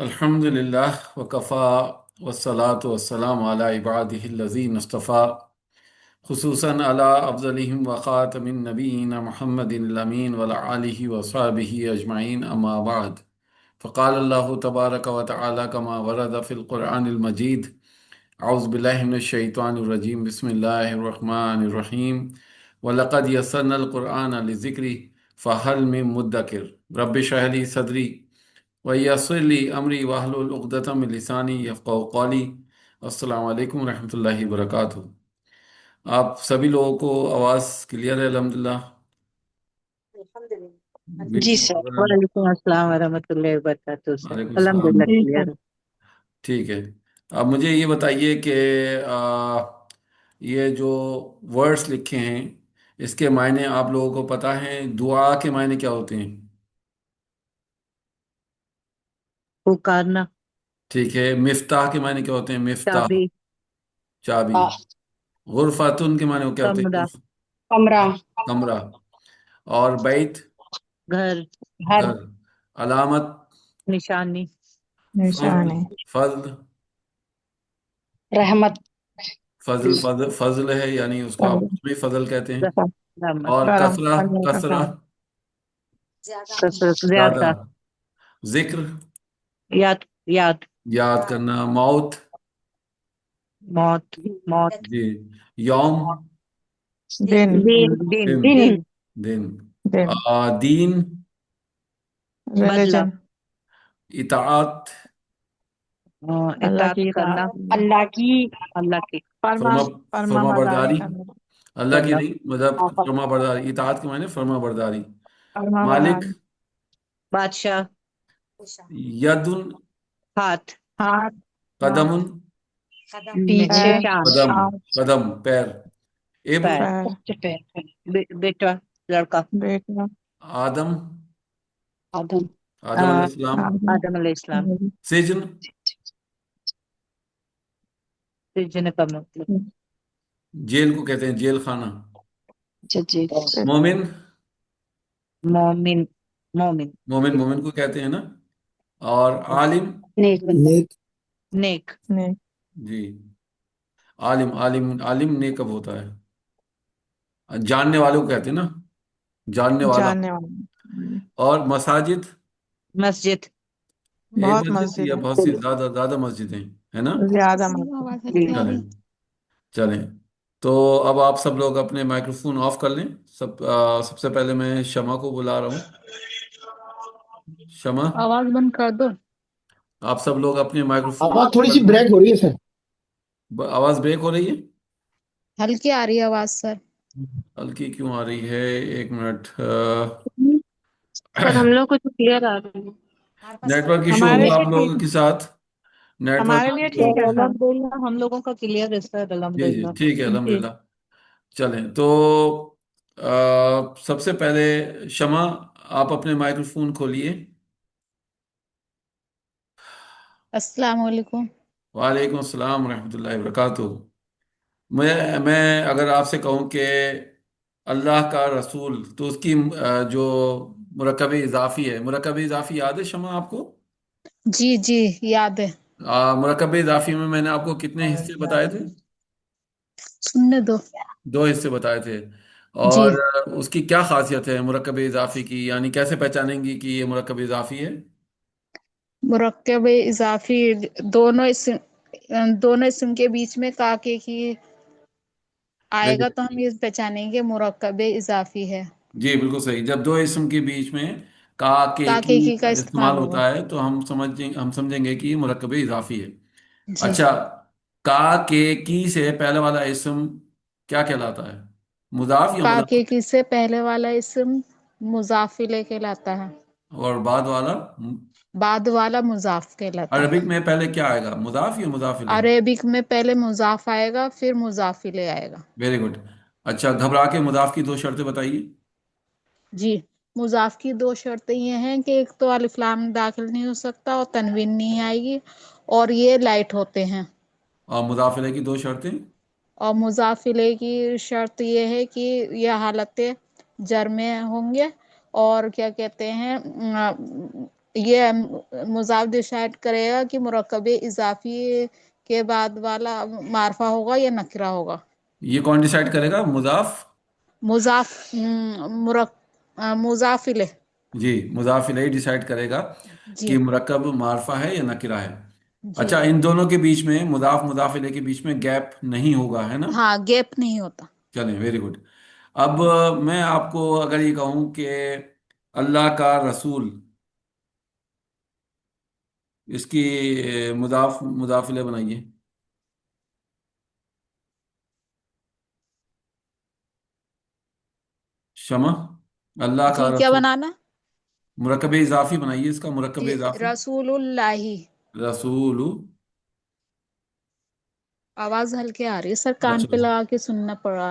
अल्हम्दुलिल्लाह वकफ़ा वस्सलातु वस्सलामु अला इबादिहिल्लज़ीना इस्तफ़ा खुसूसन अला अफ़ज़लिहिम व ख़ातमिन नबिय्यिन मुहम्मदिल अमीन व अला आलिहि व अस्हाबिहि अजमईन अम्मा बअद फ़क़ाल अल्लाहु तबारक व तआला कमा वरद फ़िल क़ुरआनिल मजीद अऊज़ु बिल्लाहि मिनश शैतानिर रजीम बिस्मिल्लाहिर रहमानिर रहीम व लक़द यस्सरनल क़ुरआन लिज़िक्रि फ़हल मिन मुद्दकिर रब्बि इश्रह ली सदरी वयस्सिर ली अमरी वाहलुल उक़दतम मिन लिसानी यफ़क़हू क़ौली। अस्सलामु अलैकुम रहमतुल्लाहि व बरकातुहू। आप सभी लोगों को आवाज़ क्लियर है अल्हम्दुलिल्लाह? जी वीडियो सर। वगैरह? वालेकुम अस्सलाम वरहमतुल्लाहि वबरकातुहू सर, वालेकुम सलाम। अल्हम्दुलिल्लाह जी सर। क्लियर है। ठीक है। अब मुझे ये बताइए कि ये जो वर्ड्स लिखे हैं इसके मायने आप लोगों को पता है? दुआ के मायने क्या होते हैं? पुकारना, ठीक है। मिफ्ताह के मायने क्या होते हैं? मिफ्ताह, चाबी, चाबी। गुरफातुन के माने क्या होते हैं? कमरा, कमरा, कमरा। और बैत, घर, घर, घर। अलामत, निशानी, फजल, निशानी, फजल, रहमत, फजल, फजल फजल है यानी उसका करम, भी फजल कहते हैं। रहमत, और कसरा, अल्लाह का कसरा, काम, कसरत, ज्यादा। ज्यादा, जिक्र, याद, याद, याद करना। मौत, मौत, मौत, जी। यौम, दिन, दिन, दिन, दिन, दिन, दिन, दिन। दिन, दीन, बदला, रिलीजन, इताअत, अल्लाह इताअत की करना, इताअत, अल्लाह की अल्लाह की फर्मा फर्मा फर्मा फर्मा बरदारी बरदारी। करना, अल्लाह की करना, नहीं, मतलब फर्मा बरदारी। इताअत के माने फर्मा बरदारी। फर्मा मालिक, बरदारी, बादशाह, यदुन, हाथ, हाथ, हाथ, कदमुन, पैर, निशान, कदम, हाथ, कदम, पैर। इब्न, पैर, पैर, बेटा, लड़का, बेटा, आदम, आदम, आदम अलैहिस्सलाम। आदम, आदम अलैहिस्सलाम। सिजन, सृजन का मतलब जेल को कहते हैं जेल खाना। जी, मोमिन, मोमिन, मोमिन, मोमिन मोमिन को कहते हैं ना। और आलिम, नेक बंदा, नेक, नेक, नेक, जी। आलिम, आलिम, आलिम ने कब होता है? जानने वाले को कहते हैं ना, जानने वाला। जानने वाला, और मसाजिद, मस्जिद, एक बहुत मस्जिद मस्जिद या है, बहुत सी ज्यादा ज्यादा मस्जिदें, है ना? ज्यादा मस्जिद, चलें, चलें। तो अब आप सब लोग अपने माइक्रोफोन ऑफ कर लें। सबसे पहले मैं शमा को बुला रहा हूँ। शमा, आवाज बंद कर दो। आप सब लोग अपने माइक्रोफोन आवाज ऑफ थोड़ी कर सी लें। ब्रेक हो रही है सर। आवाज ब्रेक हो रही है? हल्की आ रही है आवाज सर। हल्की क्यों आ रही है? एक मिनट। सर हम लोग को तो क्लियर आ रही है। नेटवर्क इशू हमारे होगा लिए आप ठीक लोगों है, के साथ। हमारे नेटवर्क लिए इशू ठीक है होगा। सर। अल्हम्दुलिल्लाह हम लोगों का क्लियर है सर, जी जी, अल्हम्दुलिल्लाह। ठीक है, जी, अल्हम्दुलिल्लाह। चलें तो सबसे पहले शमा, आप अपने माइक्रोफोन खोलिए। अस्सलाम वालेकुम। वालेकुम अस्सलाम रहमतुल्लाहि व बरकातुहू। मैं अगर आपसे कहूँ कि अल्लाह का रसूल, तो उसकी जो मुरकब इजाफी है, मुरकब इजाफी याद है शमा आपको? जी जी, याद है। मुरकब इजाफी में मैंने आपको कितने हिस्से बताए थे? सुनने दो। दो हिस्से बताए थे। जी, और उसकी क्या खासियत है मुरकब इजाफी की, यानी कैसे पहचानेंगी कि ये मुरकब इजाफी है? मुरक्कब इजाफी दोनों इसम के बीच में काके की वेरी आएगा तो गुड। हम ये पहचानेंगे मुरक्कब इजाफी है। जी बिल्कुल सही। जब दो इसम के बीच में का के की काके की का इस्तेमाल इस्तेमाल होगा। होता है तो हम समझेंगे कि ये मुरकब इजाफी है। जी, अच्छा, का के की से पहले वाला इसम क्या कहलाता है? मुजाफ या मुजाफ? काके की से पहले वाला इसम मुजाफिले कहलाता है। और बाद वाला? बाद वाला मुजाफ कहलाता अरबिक है। में पहले क्या आएगा, मुजाफ या मुजाफिल है? अरेबिक में पहले मुजाफ आएगा फिर मुजाफिले आएगा। Very good. अच्छा, घबरा के मुजाफ की दो शर्तें बताइए। जी, मुजाफ की दो शर्तें ये हैं कि एक तो अलिफ लाम दाखिल नहीं हो सकता और तनवीन नहीं आएगी और ये लाइट होते हैं। और मुजाफिले की दो शर्तें? और मुजाफिले की शर्त ये है कि यह हालत जर में होंगे और क्या कहते हैं ये मुजाफ डिसाइड करेगा कि मुरक्कब इजाफी के बाद वाला मारफा होगा या नकरा होगा। ये कौन डिसाइड करेगा? मुजाफ। मुजाफ मुजाफ इले। जी, मुजाफ इलैहि डिसाइड करेगा कि जी मुरक्कब मारफा है या नकिरा है। जी अच्छा, इन दोनों के बीच में, मुजाफ मुजाफ इलैहि के बीच में गैप नहीं होगा, है ना? हाँ, गैप नहीं होता। चलें, वेरी गुड। अब मैं आपको अगर ये कहूँ कि अल्लाह का रसूल, इसकी मुदाफ मुदाफिले बनाइए। शमा, अल्लाह का जी, क्या रसूल, बनाना? मुरकब इजाफी बनाइए इसका, मुरकब जी, इजाफी। रसूलुल्लाही। रसूल। आवाज हल्के आ रही है सर, कान अच्छा, पे लगा के सुनना पड़ा।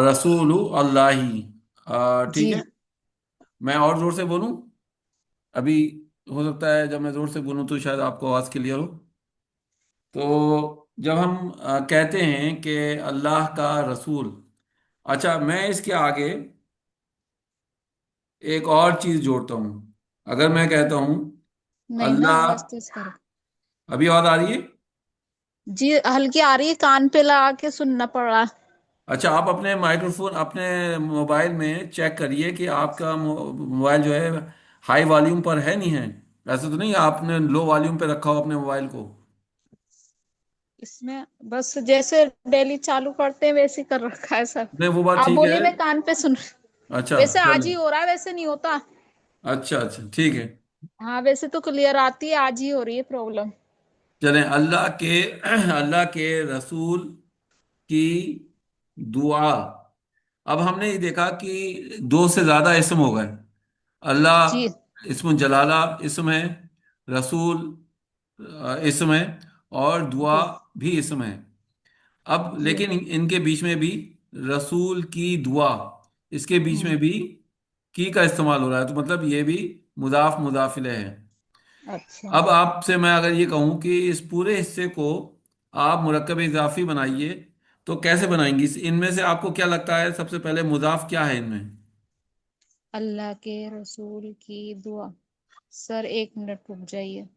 रसूल अल्लाही। ठीक है। जी मैं और जोर से बोलूं अभी? हो सकता है जब मैं जोर से बोलूं तो शायद आपको आवाज क्लियर हो। तो जब हम कहते हैं कि अल्लाह का रसूल, अच्छा, मैं इसके आगे एक और चीज जोड़ता हूं। अगर मैं कहता हूं नहीं ना, अल्लाह, आवाज तेज करो। अभी आवाज आ रही है? जी हल्की आ रही है, कान पे लगा के सुनना पड़ा। अच्छा, आप अपने माइक्रोफोन, अपने मोबाइल में चेक करिए कि आपका मोबाइल जो है हाई वॉल्यूम पर है, नहीं है? ऐसा तो नहीं आपने लो वॉल्यूम पे रखा हो अपने मोबाइल को? इसमें बस जैसे डेली चालू करते हैं वैसे ही कर रखा है सर। नहीं, वो बात आप ठीक है। बोलिए, मैं कान पे सुन। अच्छा, वैसे आज चलो। ही हो रहा है, वैसे नहीं होता। अच्छा अच्छा, ठीक है। हाँ, वैसे तो क्लियर आती है, आज ही हो रही है प्रॉब्लम। चलें, अल्लाह के अल्लाह के रसूल की दुआ। अब हमने ये देखा कि दो से ज्यादा इसम हो गए। जी अल्लाह इसम जलाला इसम है, रसूल इसम है, और दुआ जी भी इसम है। अब जी लेकिन इनके बीच में भी रसूल की दुआ, इसके बीच में हम्म। भी की का इस्तेमाल हो रहा है, तो मतलब ये भी मुदाफ मुदाफिले है। अच्छा। अब आपसे मैं अगर ये कहूं कि इस पूरे हिस्से को आप मुरक्कब इजाफी बनाइए, तो कैसे बनाएंगी? इनमें से आपको क्या लगता है सबसे पहले मुदाफ क्या है इनमें? अल्लाह के रसूल की दुआ। सर एक मिनट रुक जाइए।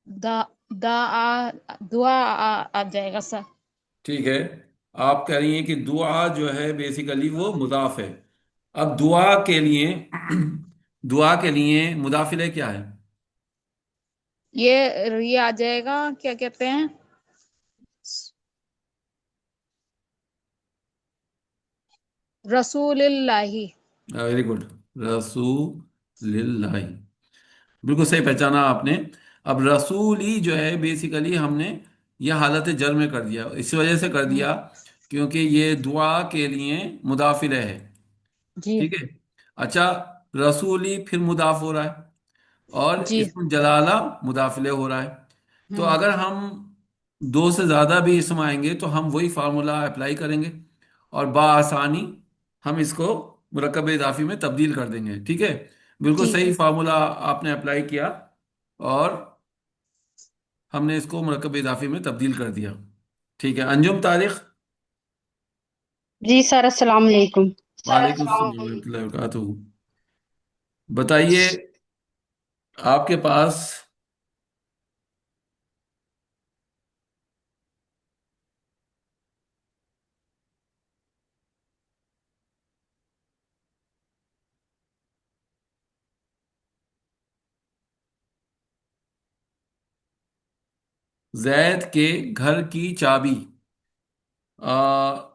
दा दा दुआ आ जाएगा सर। ठीक है। आप कह रही हैं कि दुआ जो है बेसिकली वो मुदाफ है। अब दुआ के लिए दुआ के लिए मुदाफिले क्या है? ये आ जाएगा, क्या कहते हैं, रसूलिल्लाही। Very good, रसूलिल्लाह। बिल्कुल सही पहचाना आपने। अब रसूली जो है बेसिकली हमने यह हालत जर में कर दिया, इस वजह से कर हम्म, दिया क्योंकि ये दुआ के लिए मुदाफिल है। जी ठीक है। अच्छा, रसूली फिर मुदाफ हो रहा है, और जी इसमें जलाला मुदाफिले हो रहा है। तो हम्म। अगर हम दो से ज्यादा भी इसम आएंगे तो हम वही फार्मूला अप्लाई करेंगे, और बाआसानी हम इसको मुरक्कब इजाफी में तब्दील कर देंगे। ठीक है, बिल्कुल जी सही फार्मूला आपने अप्लाई किया, और हमने इसको मुरक्कब इजाफी में तब्दील कर दिया। ठीक है, अंजुम तारिक। जी सर, अस्सलाम वालेकुम। वालेकुम अस्सलाम warahmatullahi wabarakatuh। बताइए, आपके पास जैद के घर की चाबी,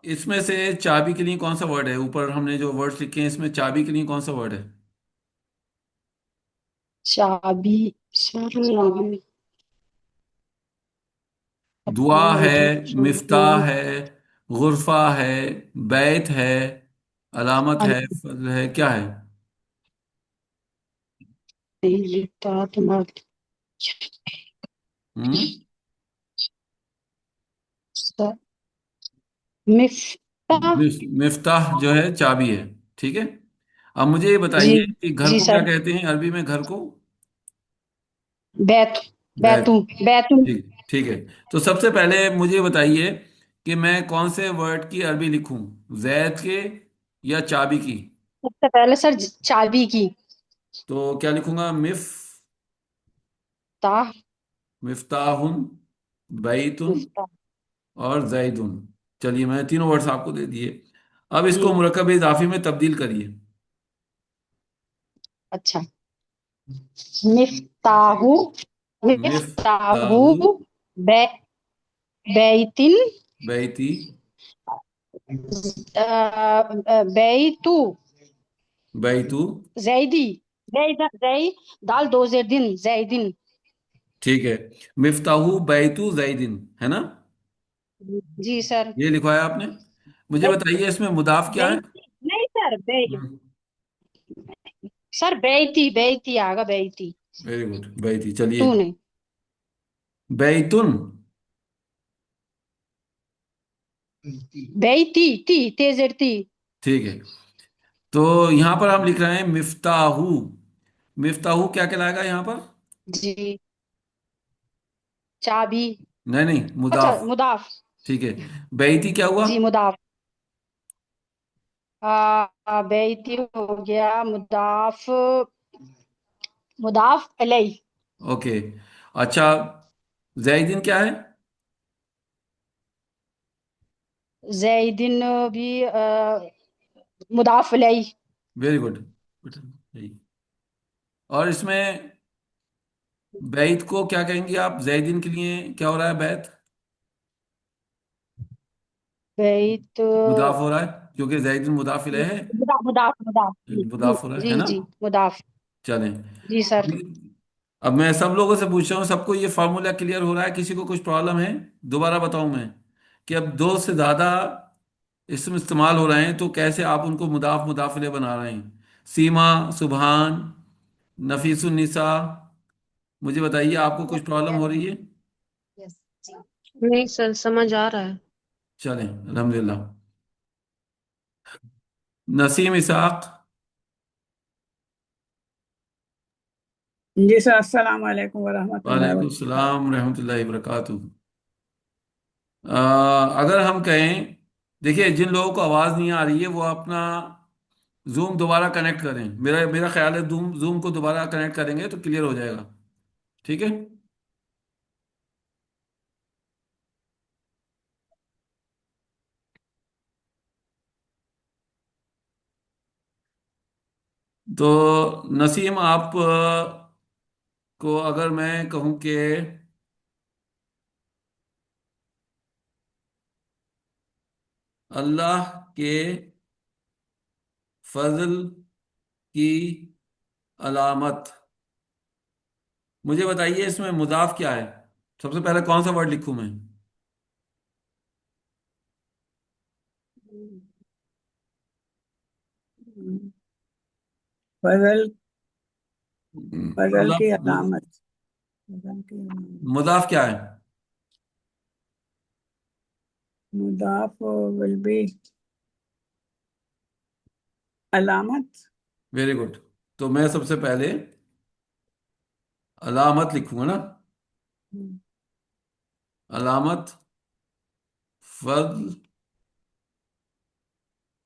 इसमें से चाबी के लिए कौन सा वर्ड है? ऊपर हमने जो वर्ड्स लिखे हैं इसमें चाबी के लिए कौन सा वर्ड है? चाबी सर, दुआ है, मिफ्ताह रसूल है, गुरफा है, बैत है, अलामत है, फजल है, क्या है? हम्म। मिफ्ताह। मिफ्ताह जो है चाबी है। ठीक है। अब मुझे ये जी बताइए कि घर जी को क्या सर, कहते हैं अरबी में? घर को बैत बैत। बैतू बैतू। ठीक ठीक है। तो सबसे पहले मुझे बताइए کہ میں کون سے ورڈ کی عربی لکھوں، زید کے یا چابی کی؟ سب سے پہلے سر چابی کی. تو کیا لکھوں گا؟ تاہ. مفتاح، بیت مفتاح. اور زید. چلیے میں تینوں ورڈز آپ کو دے دیے. اب اس جی کو مرکب اضافی میں تبدیل کریے. اچھا. مفتاح. مفتاح مفتاح بے بیتن. بیتی بیتو بیتو. زیدی. زی دال دو زیدن زیدن. ٹھیک ہے، مفتاح بیتو زیدن ہے نا؟ جی سر. یہ لکھوایا آپ نے. مجھے بتائیے اس میں مضاف کیا ہے؟ بیتی نہیں سر ہم، سر بیتی بیتی آگا بیتی. ویری گڈ، بیتی. چلیے، تو نہیں. بیتن. بیتی تی تیزر تی. ٹھیک ہے، تو یہاں پر ہم لکھ رہے ہیں مفتاح. مفتاح کیا کہلائے گا یہاں پر؟ جی چابی. نہیں نہیں، اچھا مضاف. مضاف. ٹھیک ہے، بیتی کیا ہوا؟ جی مضاف. بیتی ہو گیا مضاف. مضاف علیہ. اوکے. اچھا، زیدن کیا ہے؟ زیدن بھی مضاف علیہ. Very good. اور اس میں بیت کو کیا کہیں گے آپ؟ زیدن کے لیے کیا ہو رہا ہے؟ بیت بیت مضاف ہو رہا ہے کیونکہ زیدن مضاف الیہ ہے. مضاف مضاف مضاف. جی جی مضاف ہو رہا ہے جی نا؟ جی مضاف. چلیں. جی سر. اب میں سب لوگوں سے پوچھ رہا ہوں، سب کو یہ فارمولا کلیئر ہو رہا ہے؟ کسی کو کچھ پرابلم ہے؟ دوبارہ بتاؤں میں کہ اب دو سے زیادہ اسم استعمال ہو رہے ہیں تو کیسے آپ ان کو مضاف مضاف الیہ بنا رہے ہیں؟ سیما، سبحان، نفیس النساء. مجھے بتائیے آپ کو کچھ پرابلم ہو رہی ہے؟ نہیں سر، سمجھ آ رہا ہے. چلیں الحمدللہ. نسیم اسحاق. جی سر، السلام علیکم ورحمۃ اللہ وعلیکم وبرکاتہ. السلام ورحمۃ اللہ وبرکاتہ. اگر ہم کہیں، دیکھیے جن لوگوں کو آواز نہیں آ رہی ہے وہ اپنا زوم دوبارہ کنیکٹ کریں. میرا خیال ہے زوم کو دوبارہ کنیکٹ کریں گے تو کلیئر ہو جائے گا. ٹھیک ہے. تو نسیم، آپ کو اگر میں کہوں کہ اللہ کے فضل کی علامت، مجھے بتائیے اس میں مضاف کیا ہے؟ سب سے پہلے کون سا ورڈ لکھوں میں؟ فضل فضل کی مضاف علامت. فضل کی علامت. مضاف کیا ہے؟ مضاف will be علامت. Very good. تو میں سب سے پہلے علامت لکھوں گا نا. علامت فضل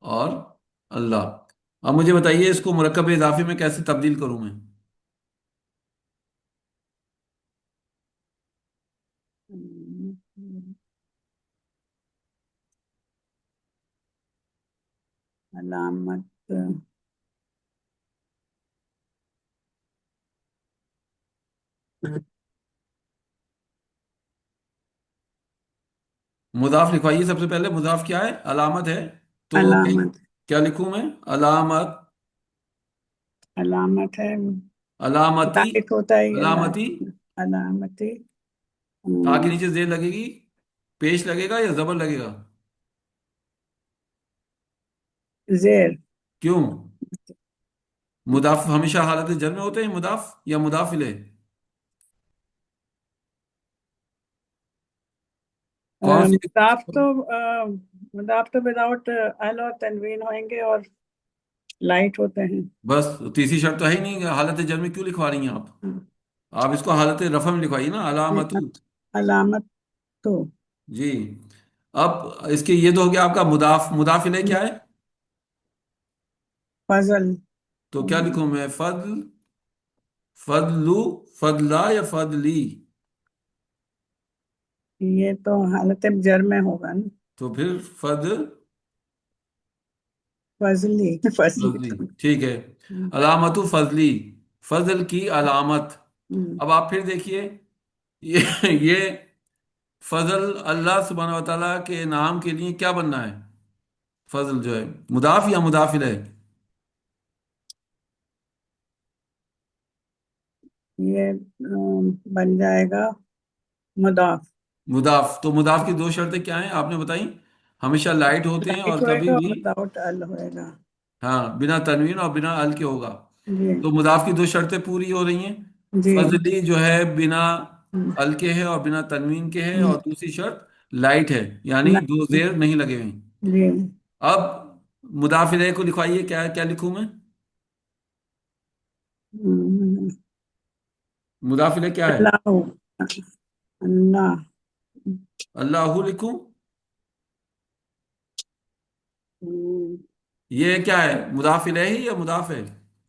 اور اللہ. اب مجھے بتائیے اس کو مرکب اضافی میں کیسے تبدیل کروں میں؟ علامت مضاف لکھوائیے سب سے پہلے. مضاف کیا ہے؟ علامت ہے. تو علامت کیا لکھوں میں؟ علامت. علامت ہے. علامتی. متعلق ہوتا ہے یہ علامتی. علامتی. تا کے نیچے زیر لگے گی، پیش لگے گا یا زبر لگے گا؟ زیر. کیوں؟ مضاف ہمیشہ حالت جر میں ہوتے ہیں، مضاف یا مضاف الیہ؟ کون سی؟ مضاف تو وداؤٹ ال اور تنوین ہوئیں گے اور لائٹ ہوتے ہیں. بس تیسری شرط تو ہے ہی نہیں، حالت جر میں کیوں لکھوا رہی ہیں آپ؟ آپ اس کو حالت رفع میں لکھوائیے نا، علامت. علامت تو جی. اب اس کے یہ تو ہو گیا آپ کا مضاف، مضاف الیہ کیا ہے؟ فضل. تو کیا لکھوں میں؟ فضل، فضلو، فضلہ یا فضلی؟ یہ تو حالت جر میں ہوگا نا. تو پھر فضل فضلی فضلی فضلی، تو. ٹھیک ہے. ہم، علامت فضلی، فضل کی علامت. ہم، اب آپ پھر دیکھیے، یہ فضل اللہ سبحانہ و تعالیٰ کے نام کے لیے کیا بننا ہے؟ فضل جو ہے مضاف یا مضاف الیہ؟ یہ بن جائے گا مضاف. مضاف. تو مضاف کی دو شرطیں کیا ہیں آپ نے بتائیں؟ ہمیشہ لائٹ ہوتے ہیں، اور لائٹ ہوئے کبھی گا بھی اور وداؤٹ ال ہوئے گا. ہاں بنا تنوین اور بنا ال کے ہوگا. جی تو مضاف کی دو شرطیں پوری ہو رہی ہیں. جی. فضلی جو ہے بنا ہم، ال کے ہے اور بنا تنوین کے ہے، ہم، اور دوسری شرط لائٹ ہے، یعنی دو نہ- زیر نہیں لگے ہوئے. جی. اب مضاف الیہ کو لکھوائیے، کیا کیا لکھوں میں؟ ہم، مضاف الیہ کیا ہے؟ اللہ. اللہ. اللہ لکھوں؟ ہم، یہ کیا ہے، مضاف الیہ یا مضاف ہے؟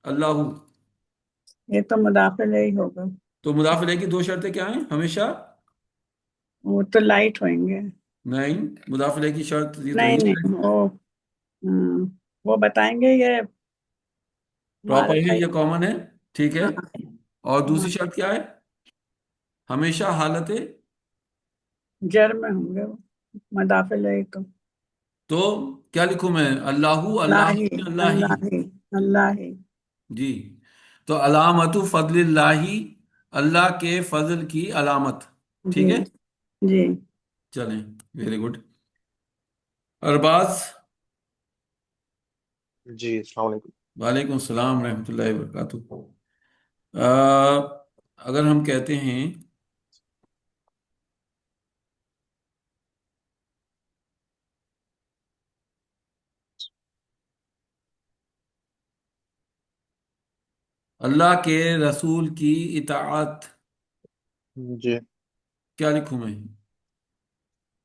اللہ. یہ تو مداخلہ ہی ہوگا. تو مضاف الیہ کی دو شرطیں کیا ہیں ہمیشہ؟ وہ تو لائٹ ہوئیں گے. نہیں، مضاف الیہ کی شرط یہ تو نہیں نہیں ہے. نہیں وہ بتائیں گے یہ پراپر ہمارا. ہے، یہ کامن ہے، ٹھیک ہے. ہاں اور ہاں، دوسری شرط کیا ہے؟ ہمیشہ حالت. جر میں ہوں گے وہ مداخلہ ہی تو. تو کیا لکھوں میں؟ اللہ، اللہ اللہ ہی. اللہ ہی. اللہ ہی. اللہ ہی. جی. تو علامت فضل اللہ، اللہ کے فضل کی علامت. جی ٹھیک ہے. جی. چلیں، ویری گڈ. ارباز. جی السلام علیکم. وعلیکم السلام رحمۃ اللہ وبرکاتہ. اگر ہم کہتے ہیں اللہ کے رسول کی اطاعت، جی کیا لکھوں میں؟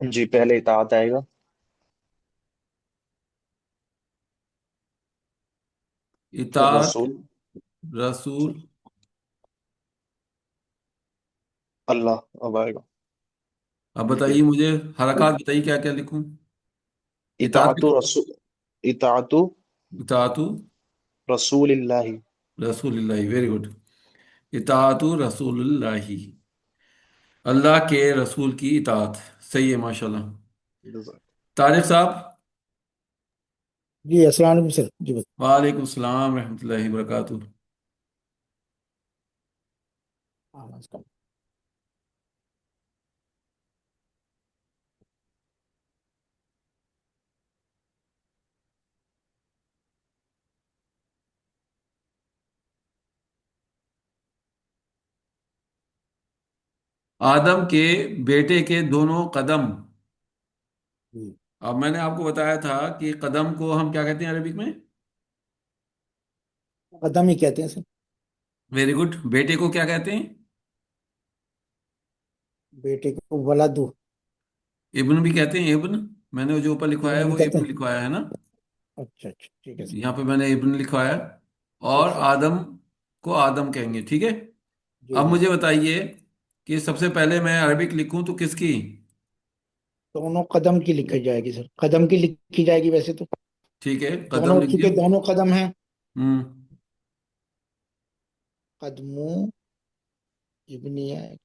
جی پہلے اطاعت آئے گا. پھر اطاعت رسول. رسول. اللہ اب آئے گا. اب ٹھیک ہے. بتائیے مجھے، حرکات بتائیے کیا کیا لکھوں. اطاعت اطاعت رسول. اطاعت اطاعت رسول اللہ. رسول اللہ، ویری گڈ. اطاعت رسول اللہ، اللہ کے رسول کی اطاعت. صحیح ہے، ماشاءاللہ. جزاک. طارق صاحب. جی السلام علیکم سر. جی بس. وعلیکم السلام رحمۃ اللہ وبرکاتہ. نمسکار. آدم کے بیٹے کے دونوں قدم. جی اب میں نے آپ کو بتایا تھا کہ قدم کو ہم کیا کہتے ہیں عربک میں؟ قدم ہی کہتے ہیں سر. Very good. بیٹے کو کیا کہتے ہیں؟ بیٹے کو ولادو. ابن بھی کہتے ہیں، ابن. میں نے جو اوپر لکھوایا ہے ابن وہ کہتے ابن ہیں. لکھوایا ہے نا. اچھا اچھا ٹھیک ہے سر. یہاں پہ میں نے ابن لکھوایا ہے. اور ٹھیک سر. آدم کو آدم کہیں گے، ٹھیک ہے. جی اب جی مجھے بتائیے کہ سب سے پہلے میں عربک لکھوں تو کس کی؟ دونوں قدم کی لکھی جائے گی سر. قدم کی لکھی جائے گی ویسے تو. ٹھیک ہے، قدم دونوں لکھ دیا. چونکہ دونوں قدم ہیں. ہوں. قدمو ابنی ہے.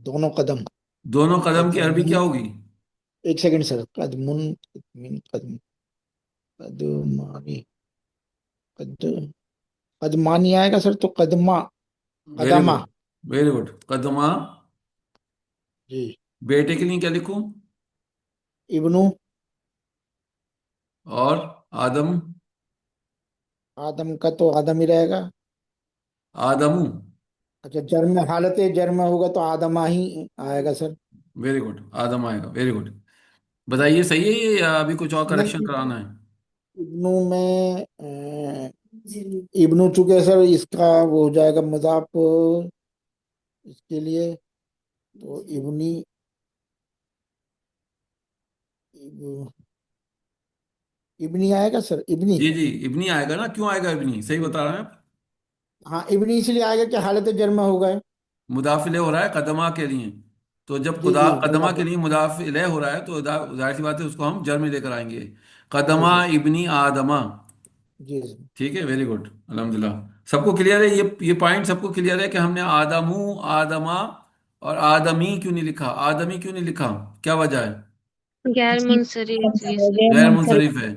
دونوں قدم. دونوں قدم کی عربی قدمن. کیا ہوگی؟ ایک سیکنڈ سر. قدمن قدم قدمانی. قد قدمانی آئے گا سر تو قدمہ. ویری قدمہ. Good, very good. قدمہ. جی. بیٹے کے لیے کیا لکھوں؟ ابنو. اور آدم. آدم کا تو آدم ہی رہے گا. آدمو. اچھا جرم حالت جرم ہوگا تو آدمہ ہی آئے گا سر. ویری گڈ، آدم آئے گا. Very good. بتائیے صحیح ہے یہ یا ابھی کچھ اور کریکشن نہیں کرانا ہے؟ ابنو میں ابنو چونکہ سر اس کا وہ ہو جائے گا مضاف اس کے لیے تو ابنی اب- ابنی آئے گا سر، ابنی؟ جی جی ابنی آئے گا نا، کیوں آئے گا ابنی؟ صحیح بتا رہے ہیں آپ، ہاں ابنی اس لیے آئے گا کہ حالت جرمہ ہو گئے. مدافع ہو رہا ہے قدمہ کے لیے، تو جب جی جی قدمہ کے مدافع. لیے مدافع ہو رہا ہے تو ظاہر سی بات ہے اس کو ہم جر میں لے کر آئیں گے، جی قدمہ سر. ابنی آدمہ. جی سر. ٹھیک ہے، ویری گڈ، الحمدللہ. سب کو کلیئر ہے یہ پوائنٹ سب کو کلیئر ہے کہ ہم نے آدمو، آدمہ اور آدمی کیوں نہیں لکھا؟ آدمی کیوں نہیں لکھا؟ کیا وجہ ہے؟ غیر جی منصرف اس لیے سے غیر غیر منصرف. منصرف ہے.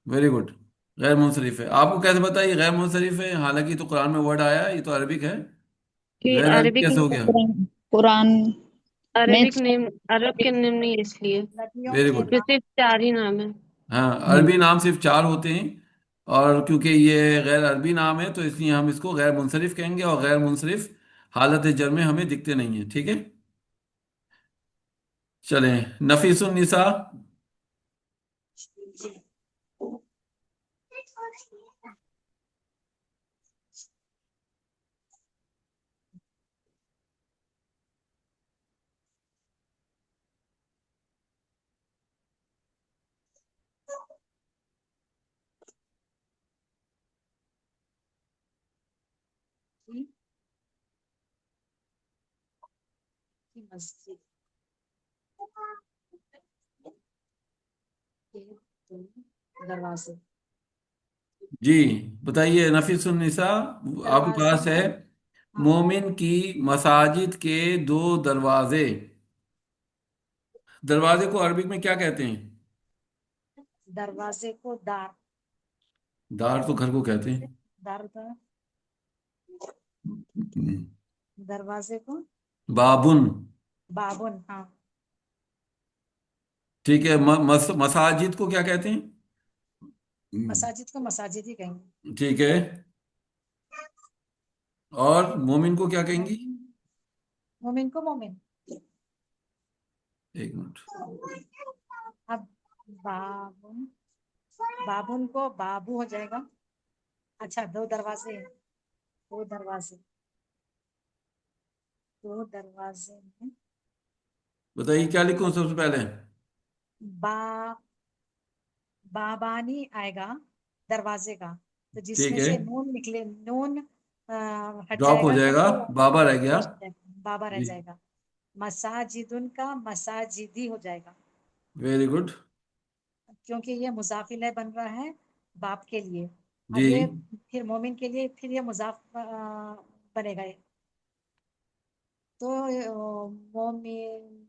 ویری گڈ، غیر منصرف ہے. آپ کو کیسے پتا یہ غیر منصرف ہے؟ حالانکہ یہ تو قرآن میں ورڈ آیا ہے، یہ تو عربک ہے. کہ غیر عربی عربک کیسے ہو گیا؟ قرآن میں عربک نیم، عرب کے نیم نہیں ہے اس لیے، نبیوں ویری کے گڈ. اس میں صرف 4 ہی نام ہے. ہاں عربی نام صرف 4 ہوتے ہیں، اور کیونکہ یہ غیر عربی نام ہے تو اس لیے ہم اس کو غیر منصرف کہیں گے، اور غیر منصرف حالت جر میں ہمیں دکھتے نہیں ہیں. ٹھیک ہے، چلیں. نفیس النساء. مسجد دروازے. جی بتائیے نفیس النساء، آپ کے دروازے پاس ہے کو. ہاں. مومن کی مساجد کے 2 دروازے. دروازے کو عربک میں کیا کہتے ہیں؟ دروازے کو دار. دار تو گھر کو کہتے ہیں. دار کا دروازے کو بابن. بابن. ہاں. ٹھیک ہے، مساجد کو کیا کہتے ہیں؟ مساجد کو مساجد ہی کہیں گے. ٹھیک ہے، اور مومن کو کیا کہیں گی؟ مومن کو مومن. ایک منٹ. اب بابن، بابن کو بابو ہو جائے گا. اچھا 2 دروازے ہیں. 2 دروازے، 2 دروازے میں بتائیے کیا لکھوں سب سے پہلے؟ با بابانی آئے گا دروازے کا، تو جس ٹھیک میں ہے، سے نون نکلے، نون ہٹ ڈراپ جائے ہو گا جائے تو گا، وہ بابا رہ گیا. پیش ہو جائے گا، بابا رہ جی جائے گا. مساجدن کا مساجدی ہو جائے گا، ویری گڈ. کیونکہ یہ مضاف الیہ بن رہا ہے باپ کے لیے، اور جی یہ پھر مومن کے لیے پھر یہ مضاف بنے گا. تو مومن،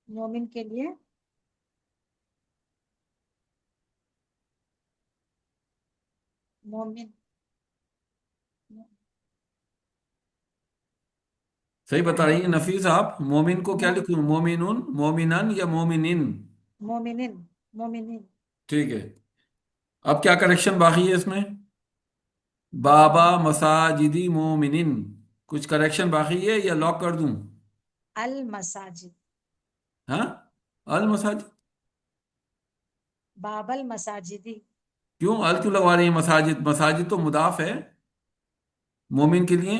مومن کے لیے مومن. صحیح بتا رہی ہیں نفیس آپ. مومن کو کیا لکھوں؟ مومنون، مومنن یا مومنن؟ مومنن. مومنن. ٹھیک ہے، اب کیا کریکشن باقی ہے اس میں؟ بابا بابا مساجدی مومنن، کچھ کریکشن باقی ہے یا لاک کر دوں؟ المساجد. ہاں، المساجد. باب المساجدی. کیوں ال کیوں لگوا رہی ہیں؟ مساجد، مساجد تو مضاف ہے مومن کے لیے،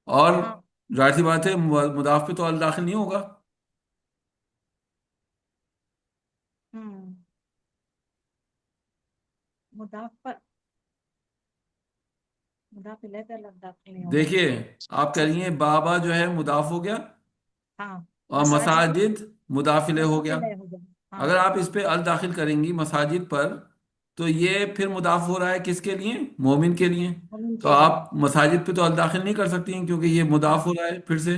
اور ہاں. ظاہر سی بات ہے مضاف پہ تو ال داخل نہیں ہوگا. ہوں. مضاف پر مضاف الیہ پہ لفظ داخل نہیں ہوگا. دیکھیے، آپ کہہ رہی ہیں بابا جو ہے مضاف ہو گیا، ہاں. اور مساجد مساجد مداخلے ہو مضاف گیا. الیہ ہو جائے. ہاں. اگر آپ اس پہ ال داخل کریں گی مساجد پر، تو یہ پھر مضاف ہو رہا ہے کس کے لیے؟ مومن کے لیے. مومن تو کے لیے. آپ مساجد پہ تو ال داخل نہیں کر سکتی ہیں کیونکہ یہ ہاں. مضاف ہو رہا ہے پھر سے.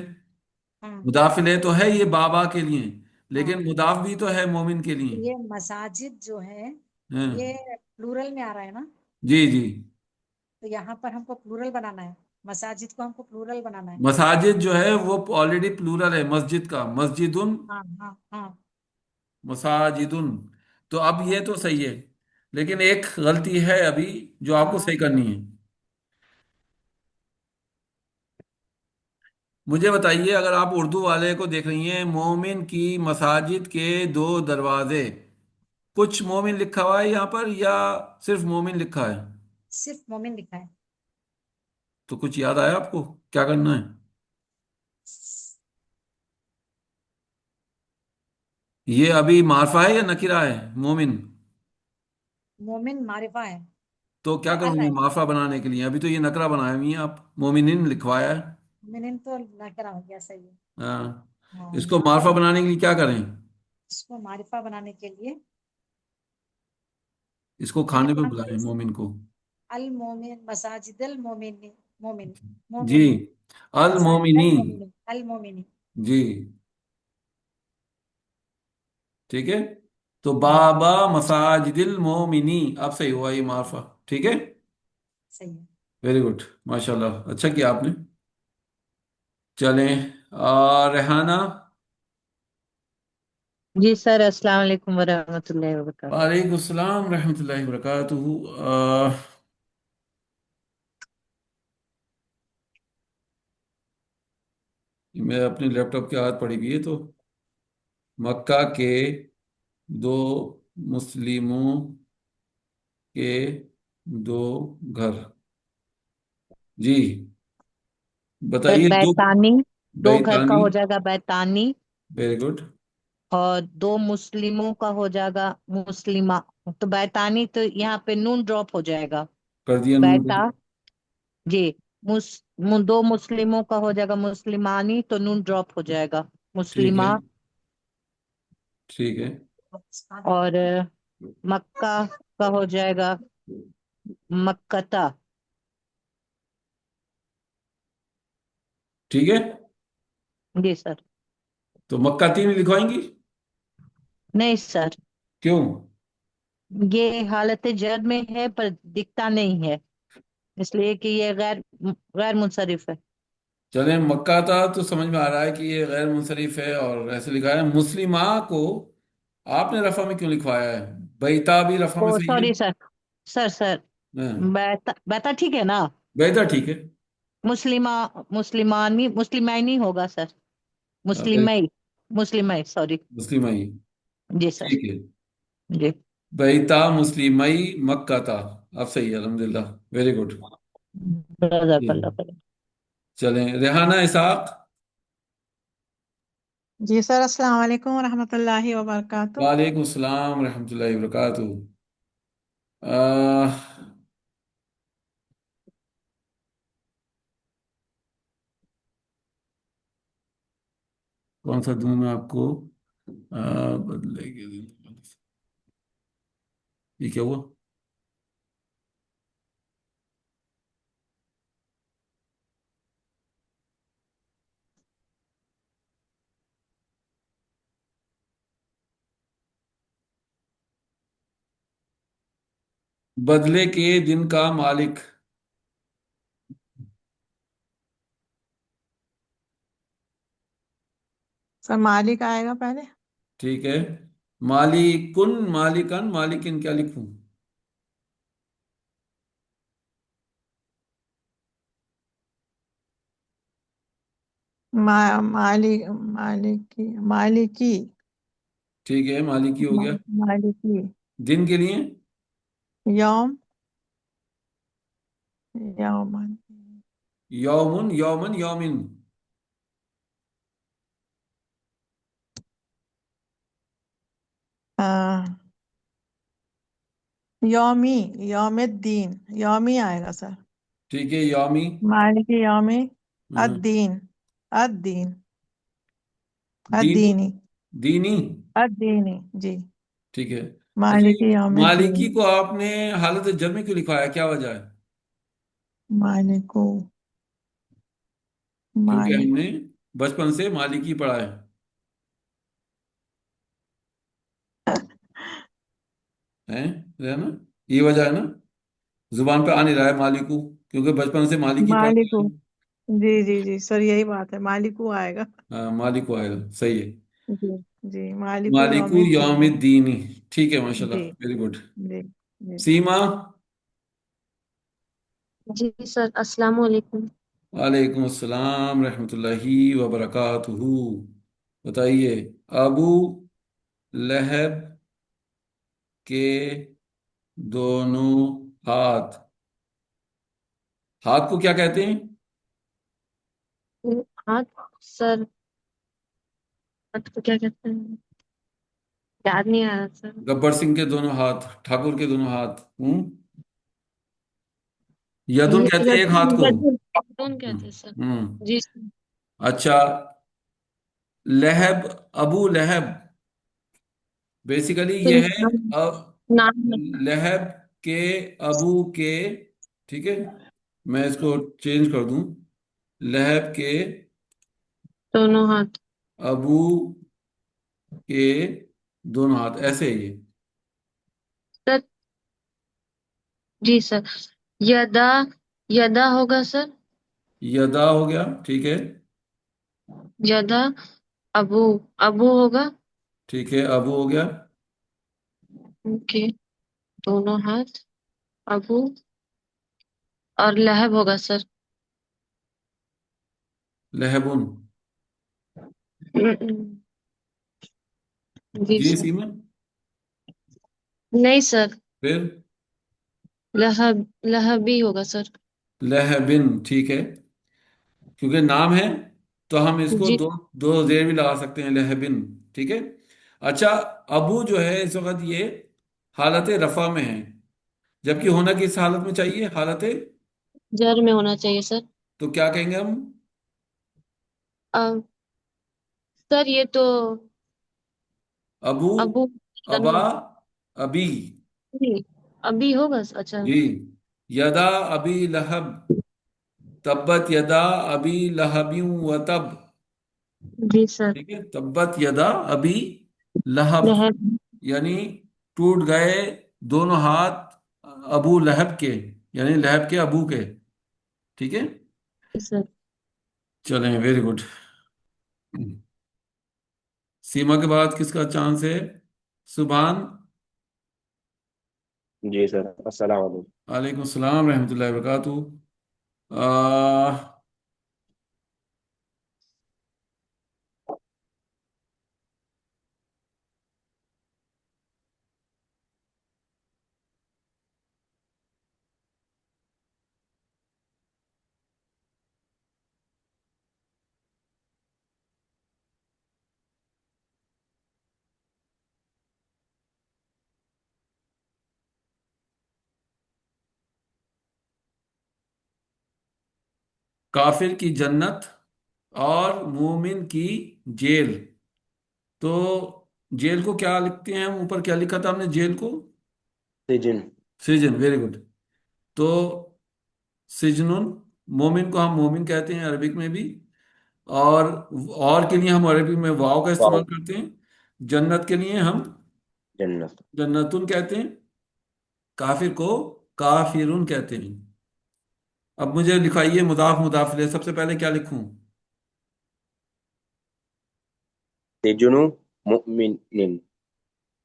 ہاں. مضاف الیہ تو ہے یہ بابا کے لیے، ہاں. لیکن مضاف بھی تو ہے مومن کے لیے. یہ مساجد جو ہے ہاں. یہ پلورل میں آ رہا ہے نا، جی جی، تو یہاں پر ہم کو پلورل بنانا ہے. مساجد کو ہم کو پلورل بنانا ہے. مساجد جو ہے وہ آلریڈی پلورل ہے مسجد کا، مسجدن، ہاں. ہاں. ہاں. مساجدن. تو اب ہاں. یہ تو صحیح ہے، لیکن ایک غلطی ہے ابھی جو آپ کو ہاں. صحیح کرنی ہے. مجھے بتائیے، اگر آپ اردو والے کو دیکھ رہی ہیں، مومن کی مساجد کے 2 دروازے، کچھ مومن لکھا ہوا ہے یہاں پر یا صرف مومن لکھا ہے؟ صرف مومن لکھا ہے. تو کچھ یاد آیا آپ کو کیا کرنا ہے؟ یہ ابھی معرفہ ہے یا نکرہ ہے مومن؟ मोमिन मारिफा है। تو کیا کروں अल یہ है। معرفہ بنانے کے لیے؟ ابھی تو یہ نکرہ بنایا ہوئی ہیں آپ، مومنین لکھوایا ہے۔ मोमिन तो नकरा हो गया, सही है। ہاں، हाँ, اس کو यहाँ معرفہ पर بنانے کے لیے کیا کریں؟ इसको मारिफा बनाने के लिए اس کو अल کھانے پہ यहाँ पर بلائیں مومن کو۔ अल मोमिन मसाजिदल मोमिन मोमिन جی، मोमिनी मसाजिदल المومنی، मोमिनी अल मोमिनी। جی ٹھیک ہے، تو हाँ بابا مساجد المومنی، اب صحیح ہوا یہ معرفہ، ٹھیک ہے، सही है। ویری گڈ، ماشاء اللہ، اچھا کیا آپ نے۔ چلیں، ریحانہ۔ جی سر، السلام علیکم ورحمۃ اللہ وبرکاتہ۔ وعلیکم السلام ورحمۃ اللہ وبرکاتہ۔ میں اپنے لیپ ٹاپ کی عادت پڑی ہوئی ہے، تو مکہ کے دو مسلموں کے دو گھر، جی سر بتائیے دو۔ بیتانی، دو گھر کا بیتانی، ہو جائے گا بیتانی، ویری گڈ، اور دو مسلموں کا ہو جائے گا مسلمہ۔ تو بیتانی تو یہاں پہ نون ڈراپ ہو جائے گا، کر دیا نون کو، بیتا جی۔ دو مسلموں کا ہو جائے گا مسلمانی، تو نون ڈراپ ہو جائے گا ٹھیک ہے، مسلمہ۔ ٹھیک ہے، اور مکہ کا ہو جائے گا مکتا۔ ٹھیک ہے، جی سر۔ تو مکہ تین لکھوائیں گی؟ نہیں سر، کیوں؟ یہ حالت جر میں ہے پر دکھتا نہیں ہے، اس لیے کہ یہ غیر منصرف ہے۔ چلیں، مکہ تھا تو سمجھ میں آ رہا ہے کہ یہ غیر منصرف ہے اور ایسے لکھا ہے۔ مسلمہ کو آپ نے رفع میں کیوں لکھوایا ہے؟ بیتا بھی رفع او میں صحیح سوری سر، سر ہے؟ بیتا بیتا ٹھیک ہے نا؟ بیتا ٹھیک ہے، مسلمہ، مسلمانی، مسلمینی ہوگا سر، بیتا، مسلمئی، مسلمئی سوری۔ مسلمہ ہی، جی سر۔ ٹھیک ہے، جی بیتا مسلمئی مکہ تھا، اب صحیح ہے، الحمدللہ، ویری گڈ۔ جزاک اللہ خیر۔ چلیں، ریحانہ اسحاق۔ جی سر، السلام علیکم ورحمۃ اللہ وبرکاتہ۔ وعلیکم السلام ورحمۃ اللہ وبرکاتہ۔ کون سا دوں میں آپ کو؟ بدلے کے دن، یہ کیا ہوا؟ بدلے کے دن کا مالک، سر مالک آئے گا پہلے۔ ٹھیک ہے، مالکن، مالکن، مالکن کیا لکھوں؟ مالک، مالکی، مالکی، ٹھیک ہے، مالکی ہو گیا۔ مالکی، دن کے لیے یوم، یومن، یومن، یومن، یومن، آہ، یومی، یوم الدین، یومی آئے گا سر۔ ٹھیک ہے، یومی، مالکی یومی ہاں، الدین، الدین، دینی، الدینی، دینی، الدینی، جی، ٹھیک ہے۔ اچھا، مالکی یوم الدین، مالکی کو آپ نے حالت جر میں کیوں لکھوایا، کیا وجہ ہے؟ مالکو، کیونکہ ہم مالک، نے بچپن سے مالکی پڑھا ہے نا، یہ وجہ ہے نا، زبان پہ آ نہیں رہا ہے مالکو، کیونکہ بچپن سے مالکی پڑھا مالکو، ہے۔ جی جی جی سر، یہی بات ہے، مالکو آئے گا۔ ہاں، مالکو آئے گا، صحیح ہے، جی جی، مالکو یوم مالکو یوم الدین، الدین، ٹھیک ہے، ماشاءاللہ، جی ویری گڈ۔ جی جی۔ سیما۔ جی سر، السلام علیکم۔ وعلیکم السلام رحمۃ اللہ وبرکاتہ، بتائیے، ابو لہب کے دونوں ہاتھ، ہاتھ کو کیا کہتے ہیں؟ ہاتھ، سر ہاتھ کو کیا کہتے ہیں؟ याद नहीं आ रहा सर। गब्बर सिंह के दोनों हाथ, ठाकुर के दोनों हाथ। यदुन कहते हैं एक हाथ को। कौन कहते हैं सर? हम्म। जी सर। अच्छा, लहब, अबू लहब, बेसिकली तो ये है नाम अ, नाम है। लहब के, अबू के, ठीक है, मैं इसको चेंज कर दूं, लहब के, दोनों हाथ। अबू के दोनों हाथ, ऐसे ही। सर जी सर। यदा, यदा होगा सर। यदा हो गया, ठीक है। यदा, अबू, अबू होगा। ठीक है, अबू हो गया। ओके, दोनों हाथ, अबू, और लहब होगा सर। लहबुन। जी जी सर। सीमा। नहीं सर, फिर लहब, लहबी होगा सर। लहबिन, ठीक है, क्योंकि नाम है तो हम इसको जी दो दो जेर भी लगा सकते हैं, लहबिन, ठीक है। अच्छा, अबू जो है इस वक्त ये हालत रफा में है, जबकि होना किस हालत में चाहिए, हालत, जर में होना चाहिए सर। तो क्या कहेंगे हम? अब सर ये तो अबू, अबू, अबा, तनु, अबी। नहीं, अभी होगा अच्छा। जी, यदा अबी लहब, तब्बत यदा अबी लहबियों व तब, जी सर। ठीक है, तब्बत यदा अबी लहब, लहब। यानी टूट गए दोनों हाथ अबू लहब के, यानी लहब के अबू के, ठीक है। जी सर। चलें, वेरी गुड। सीमा के बाद किसका चांस है? सुभान। जी सर, अस्सलाम वालेकुम। वालेकुम सलाम रहमतुल्लाहि व बरकातुहू। आ, काफिर की जन्नत और मोमिन की जेल, तो जेल को क्या लिखते हैं हम, ऊपर क्या लिखा था हमने जेल को? सिजन। सृजन, वेरी गुड। तो सिजनुन, मोमिन को हम मोमिन कहते हैं अरबिक में भी, और के लिए हम अरबी में वाव का इस्तेमाल वाओ। करते हैं, जन्नत के लिए हम जन्नत। जन्नतुन कहते हैं, काफिर को काफिरुन कहते हैं। अब मुझे लिखाइए मुदाफ मुदाफ इलैह, सबसे पहले क्या लिखूं? सिजनु मुमिनिन।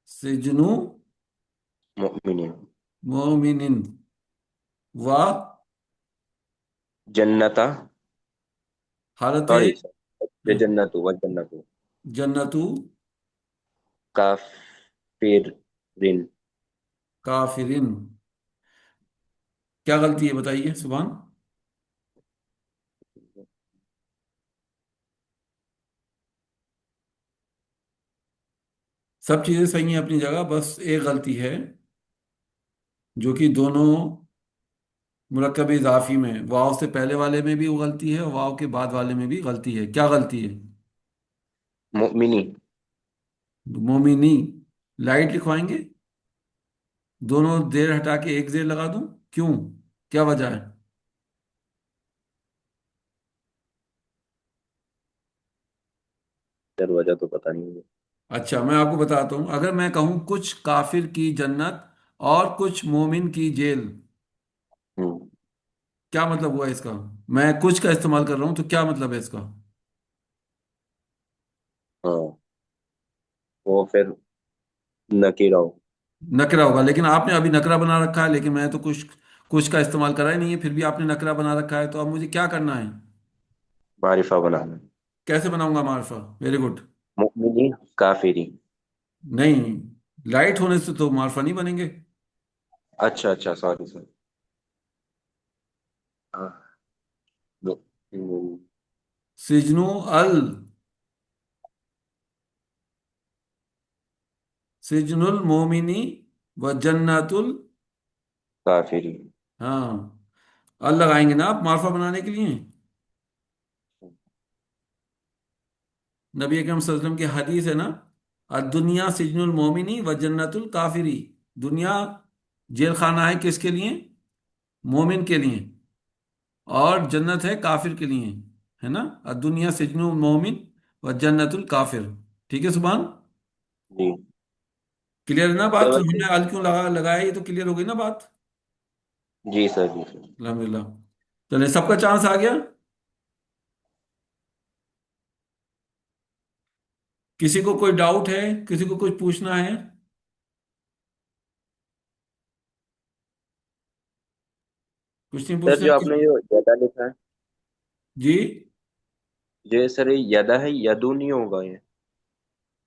सिजनु मुमिनिन। मोमिनिन, व जन्नता। हालत सॉरी सर, ये जन्नतु व जन्नतु। जन्नतु काफिरिन। काफिरिन। क्या गलती है बताइए सुभान। सब चीजें सही हैं अपनी जगह, बस एक गलती है, जो कि दोनों मुरक्कब इजाफी में, वाव से पहले वाले में भी वो गलती है और वाव के बाद वाले में भी गलती है। क्या गलती है? मुमिनी। मोमिनी, लाइट लिखवाएंगे, दोनों देर हटा के एक जेर लगा दूं, क्यों, क्या वजह है? दरवाजा तो पता नहीं मुझे। अच्छा, मैं आपको बताता हूं, अगर मैं कहूं कुछ काफिर की जन्नत और कुछ मोमिन की जेल, हम्म। क्या मतलब हुआ इसका? मैं कुछ का इस्तेमाल कर रहा हूं तो क्या मतलब है इसका? हाँ, वो फिर नकीरा हो। नकरा होगा, लेकिन आपने अभी नकरा बना रखा है, लेकिन मैं तो कुछ कुछ का इस्तेमाल करा ही नहीं है, फिर भी आपने नकरा बना रखा है, तो अब मुझे क्या करना है? मारिफा बनाना। कैसे बनाऊंगा मार्फा? Very good. मुमिनी काफिरी। नहीं, लाइट होने से तो मार्फा नहीं बनेंगे। अच्छा अच्छा, सॉरी सर। हाँ। हम्म, सिजनु अल सिजनुल मोमिनी व जन्नतुल, काफिरी। हाँ, अल लगाएंगे ना आप मार्फा बनाने के लिए। नबी अकरम सल्लल्लाहु अलैहि वसल्लम की हदीस है ना, दुनिया सिजनुल मोमिनी व जन्नतुल काफिरी। दुनिया जेल खाना है किसके लिए? मोमिन के लिए। और जन्नत है काफिर के लिए, है ना। दुनिया सिजनुल मोमिन व जन्नतुल काफिर। ठीक है सुभान, जी। क्लियर है ना बात? तो हमने अल क्यों लगाया, ये तो क्लियर हो गई ना बात। जी सर, जी सर। अल्हम्दुलिल्लाह। चलिए, सबका चांस आ गया। किसी को कोई डाउट है, किसी को कुछ पूछना है? कुछ नहीं सर पूछना जो है आपने जो यदा लिखा है, जी। जो सर ये यदा है, यदू नहीं होगा ये?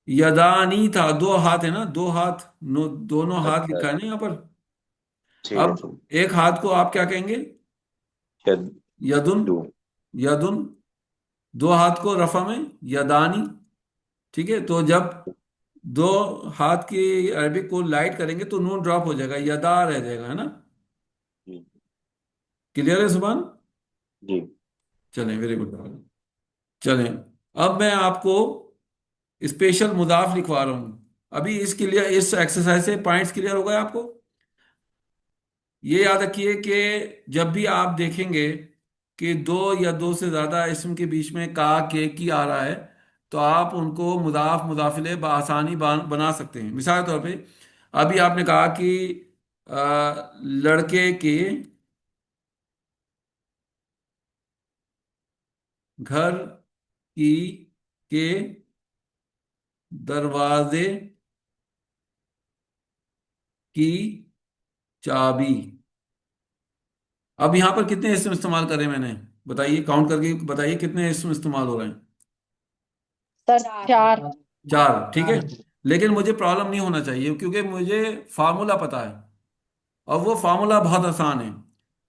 यदानी था, दो हाथ है ना, दो हाथ, दोनों हाथ अच्छा, लिखा है ना यहाँ पर। ठीक है, अब ठीक। एक हाथ को आप क्या कहेंगे? यदुन। यदू। यदुन। दो हाथ को रफा में यदानी। ठीक है, तो जब दो हाथ की अरबिक को लाइट करेंगे तो नून ड्रॉप हो जाएगा, यदा रह जाएगा, है ना। जी। क्लियर है सुभान? जी। चलें, वेरी गुड। चलें, अब मैं आपको स्पेशल मुदाफ लिखवा रहा हूं। अभी इसके लिए, इस एक्सरसाइज से पॉइंट्स क्लियर हो गए आपको? ये याद रखिए कि जब भी आप देखेंगे कि दो या दो से ज्यादा इसम के बीच में का, के की आ रहा है, तो आप उनको मुदाफ मुदाफिले बआसानी बना सकते हैं। मिसाल के तौर पे अभी आपने कहा कि लड़के के घर की के दरवाजे की चाबी। अब यहां पर कितने इसम इस्तेमाल करें मैंने? बताइए, काउंट करके बताइए कितने इसम इस्तेमाल हो रहे हैं। सर 4। चार, ठीक है। लेकिन मुझे प्रॉब्लम नहीं होना चाहिए, क्योंकि मुझे फार्मूला पता है, और वो फार्मूला बहुत आसान है।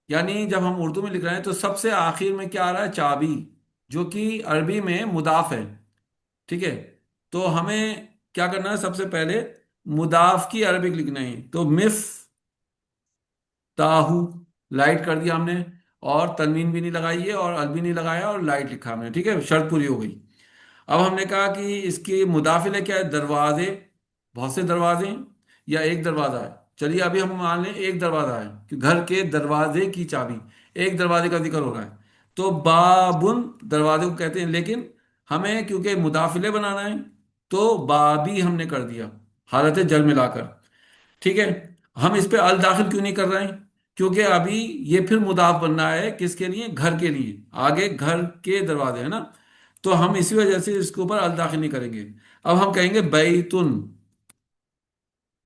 यानी जब हम उर्दू में लिख रहे हैं तो सबसे आखिर में क्या आ रहा है? चाबी, जो कि अरबी में मुदाफ है। ठीक है, तो हमें क्या करना है? सबसे पहले मुदाफ की अरबिक लिखना है, तो मिफ ताहू, लाइट कर दिया हमने, और तनवीन भी नहीं लगाई है और अल भी नहीं लगाया, और लाइट लिखा हमने। ठीक है, शर्त पूरी हो गई। अब हमने कहा कि इसकी मुदाफिल क्या है? दरवाजे। बहुत से दरवाजे हैं या एक दरवाजा है? चलिए अभी हम मान लें एक दरवाजा है, कि घर के दरवाजे की चाबी, एक दरवाजे का जिक्र हो रहा है, तो बाबुन दरवाजे को कहते हैं। लेकिन हमें क्योंकि मुदाफिले बनाना है, तो बाबी हमने कर दिया हालत जर मिलाकर। ठीक है, हम इस पे अल दाखिल क्यों नहीं कर रहे हैं? क्योंकि अभी ये फिर मुदाफ बनना है किसके लिए? घर के लिए। आगे घर के दरवाजे है ना, तो हम इसी वजह से इसके ऊपर अल दाखिल नहीं करेंगे। अब हम कहेंगे बैतुन।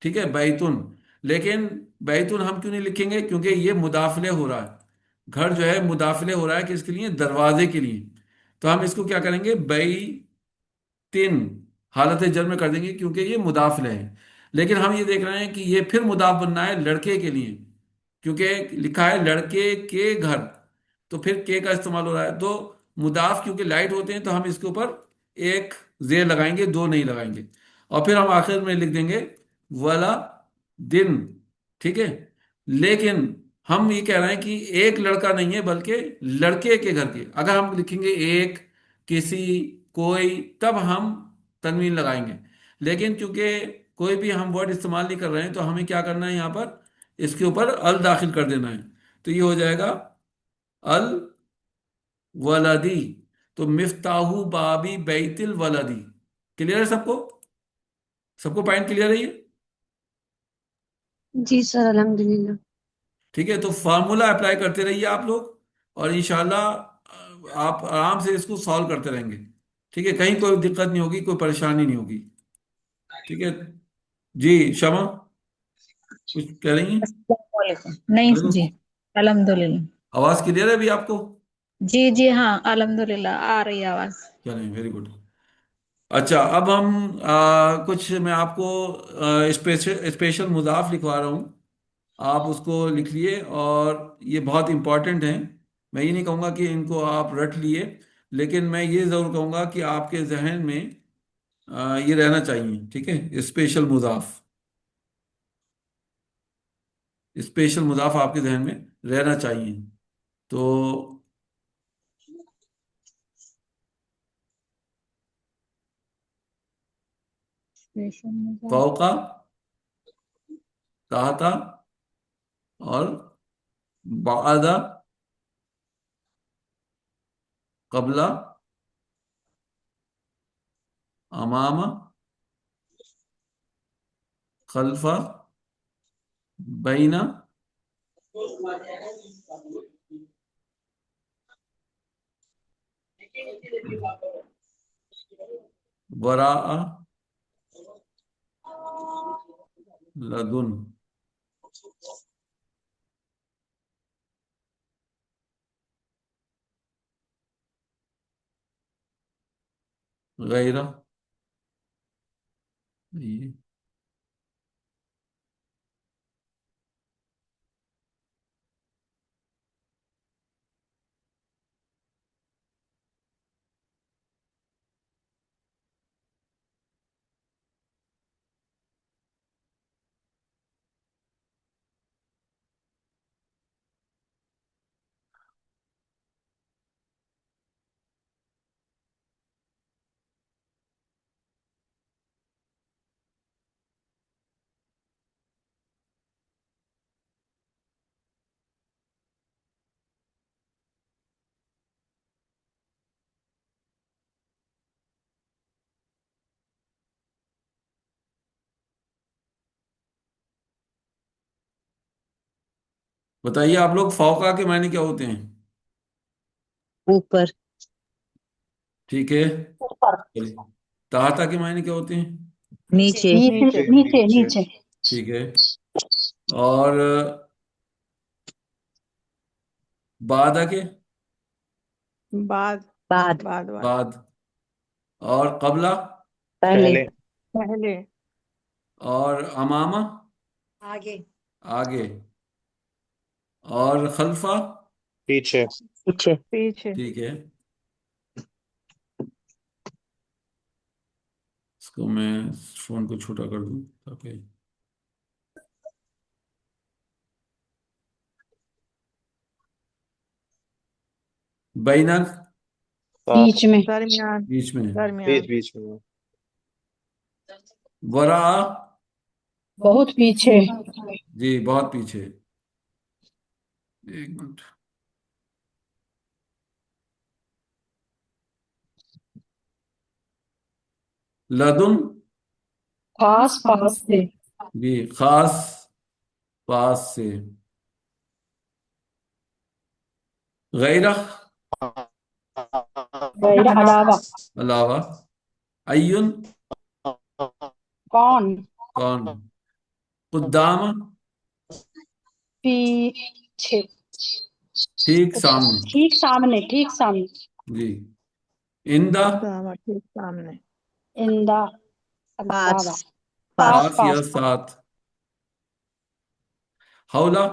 ठीक है, बैतुन। लेकिन बैतुन हम क्यों नहीं लिखेंगे? क्योंकि ये मुदाफले हो रहा है, घर जो है मुदाफले हो रहा है किसके लिए? दरवाजे के लिए। तो हम इसको क्या करेंगे? तिन हालत जर में कर देंगे, क्योंकि ये मुदाफले है। लेकिन हम ये देख रहे हैं कि ये फिर मुदाफ बनना है लड़के के लिए, क्योंकि लिखा है लड़के के घर, तो फिर के का इस्तेमाल हो रहा है। तो मुदाफ क्योंकि लाइट होते हैं, तो हम इसके ऊपर एक जेर लगाएंगे, दो नहीं लगाएंगे। और फिर हम आखिर में लिख देंगे वाला दिन। ठीक है, लेकिन हम ये कह रहे हैं कि एक लड़का नहीं है, बल्कि लड़के के घर के। अगर हम लिखेंगे एक, किसी, कोई, तब हम तनवीन लगाएंगे। लेकिन क्योंकि कोई भी हम वर्ड इस्तेमाल नहीं कर रहे हैं, तो हमें क्या करना है? यहाँ पर इसके ऊपर अल दाखिल कर देना है, तो ये हो जाएगा अल वलदी। तो मिफ्ताहू बाबी बैतिल वलदी। क्लियर है सबको? सबको पॉइंट क्लियर है ये? जी सर, अल्हम्दुलिल्लाह। ठीक है, तो फार्मूला अप्लाई करते रहिए आप लोग, और इंशाल्लाह आप आराम से इसको सॉल्व करते रहेंगे। ठीक है, कहीं कोई दिक्कत नहीं होगी, कोई परेशानी नहीं होगी। ठीक है जी। शमा कुछ कह रही हैं? अस्सलाम वालेकुम। नहीं हेलो, जी, अल्हम्दुलिल्लाह। आवाज क्लियर है अभी आपको? जी जी हाँ, अल्हम्दुलिल्लाह आ रही है आवाज। चलें, वेरी गुड। अच्छा, अब हम कुछ मैं आपको स्पेशल स्पेशल मुदाफ लिखवा रहा हूँ, आप उसको लिख लिए, और ये बहुत इंपॉर्टेंट हैं। मैं ये नहीं कहूँगा कि इनको आप रट लिए, लेकिन मैं ये ज़रूर कहूँगा कि आपके जहन में یہ رہنا چاہیے، ٹھیک ہے، اسپیشل مضاف، اسپیشل مضاف آپ کے ذہن میں رہنا چاہیے. تو فوقا، تحتا، اور بعد، قبل، امام، خلف، بین، وراء، لدن. غیر، یہ بتائیے آپ لوگ، فوقا کے معنی کیا ہوتے ہیں؟ اوپر. ٹھیک ہے. تحتا کے معنی کیا ہوتے ہیں؟ نیچے. نیچے نیچے نیچے ٹھیک ہے. اور بعد کے؟ بعد بعد. بعد بعد بعد. اور قبلہ؟ پہلے. پہلے. اور امامہ؟ آگے. آگے. اور خلفہ؟ پیچھے پیچھے. پیچھے. ٹھیک ہے. اس کو میں فون کو چھوٹا کر دوں تاکہ بینک، بیچ میں درمیان. بیچ میں. درمیان. بیچ میں ورا، بہت پیچھے جی بہت پیچھے. ایک منٹ. لدن، پاس پاس سے جی خاص پاس سے. غیرہ، غیر علاوہ علاوہ. ایون، کون کون. قدام، پیچھے ٹھیک سامنے. ٹھیک سامنے ٹھیک سامنے جی. اندہ، دعوت ٹھیک سامنے. اندہ پاس. علاوہ پاس. پاس پاس یا پاس ساتھ. حولہ،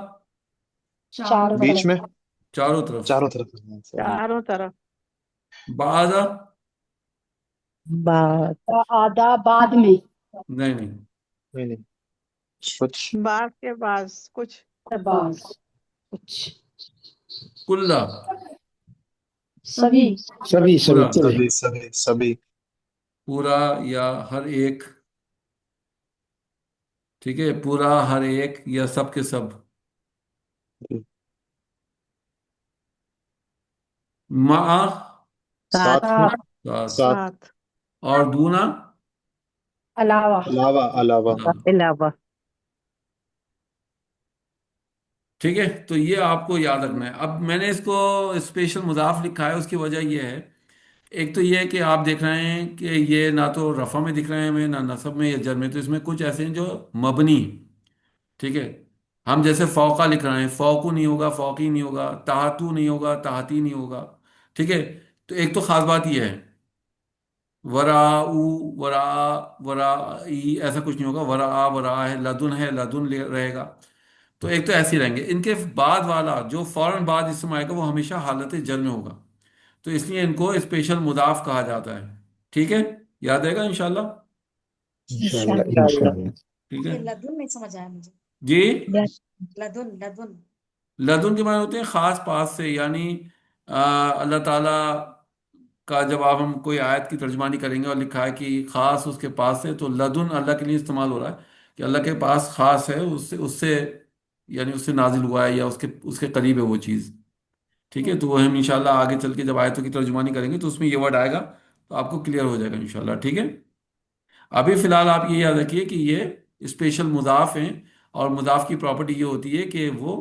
چاروں بیچ طرف میں، چاروں طرف. چاروں طرف. چاروں طرف. بعد، بعد. آدھا بعد میں نہیں نہیں. نہیں نہیں، کچھ بعد کے بعد کچھ. بعض کچھ کلہ، سبھی سبھی پورا. سبھی سبھی سبھی. پورا یا ہر ایک. ٹھیک ہے، پورا، ہر ایک، یا سب کے سب. مع، ساتھ. ساتھ ساتھ. ساتھ. ساتھ. اور دونا، علاوہ علاوہ علاوہ. علاوہ. ٹھیک ہے. تو یہ آپ کو یاد رکھنا ہے. اب میں نے اس کو اسپیشل مضاف لکھا ہے، اس کی وجہ یہ ہے، ایک تو یہ ہے کہ آپ دیکھ رہے ہیں کہ یہ نہ تو رفع میں دکھ رہے ہیں ہمیں، نہ نصب میں یا جر میں. تو اس میں کچھ ایسے ہیں جو مبنی. ٹھیک ہے. ہم جیسے فوقا لکھ رہے ہیں، فوقو نہیں ہوگا، فوقی نہیں ہوگا، تحتو نہیں ہوگا، تحتی نہیں ہوگا. ٹھیک ہے. تو ایک تو خاص بات یہ ہے، ورا او، ورا، ورا ای، ایسا کچھ نہیں ہوگا. ورا، ورا ہے، لدن رہے گا. تو ایک تو ایسے ہی رہیں گے. ان کے بعد والا جو فوراً بعد اسم آئے گا وہ ہمیشہ حالت جر میں ہوگا. تو اس لیے ان کو اسپیشل مضاف کہا جاتا ہے. ٹھیک ہے. याद आएगा इंशाल्लाह। इंशाल्लाह इंशाल्लाह। इंशाल्लाह। ठीक है ये लदुन नहीं समझ आया मुझे। जी। लदुन लदुन। लदुन के माने होते हैं खास पास से, यानी अल्लाह ताला का जब आप हम कोई आयत की तर्जमानी करेंगे और लिखा है कि खास उसके पास से, तो लदुन अल्लाह के लिए इस्तेमाल हो रहा है कि अल्लाह के पास खास है, उससे उससे यानी उससे नाजिल हुआ है या उसके उसके करीब है वो चीज़। ठीक है, तो वो हम इंशाल्लाह आगे चल के जब आयतों की तर्जुमानी करेंगे तो उसमें ये वर्ड आएगा तो आपको क्लियर हो जाएगा इंशाल्लाह। ठीक है, अभी फिलहाल आप ये याद रखिए कि ये स्पेशल मुजाफ हैं, और मुजाफ की प्रॉपर्टी ये होती है कि वो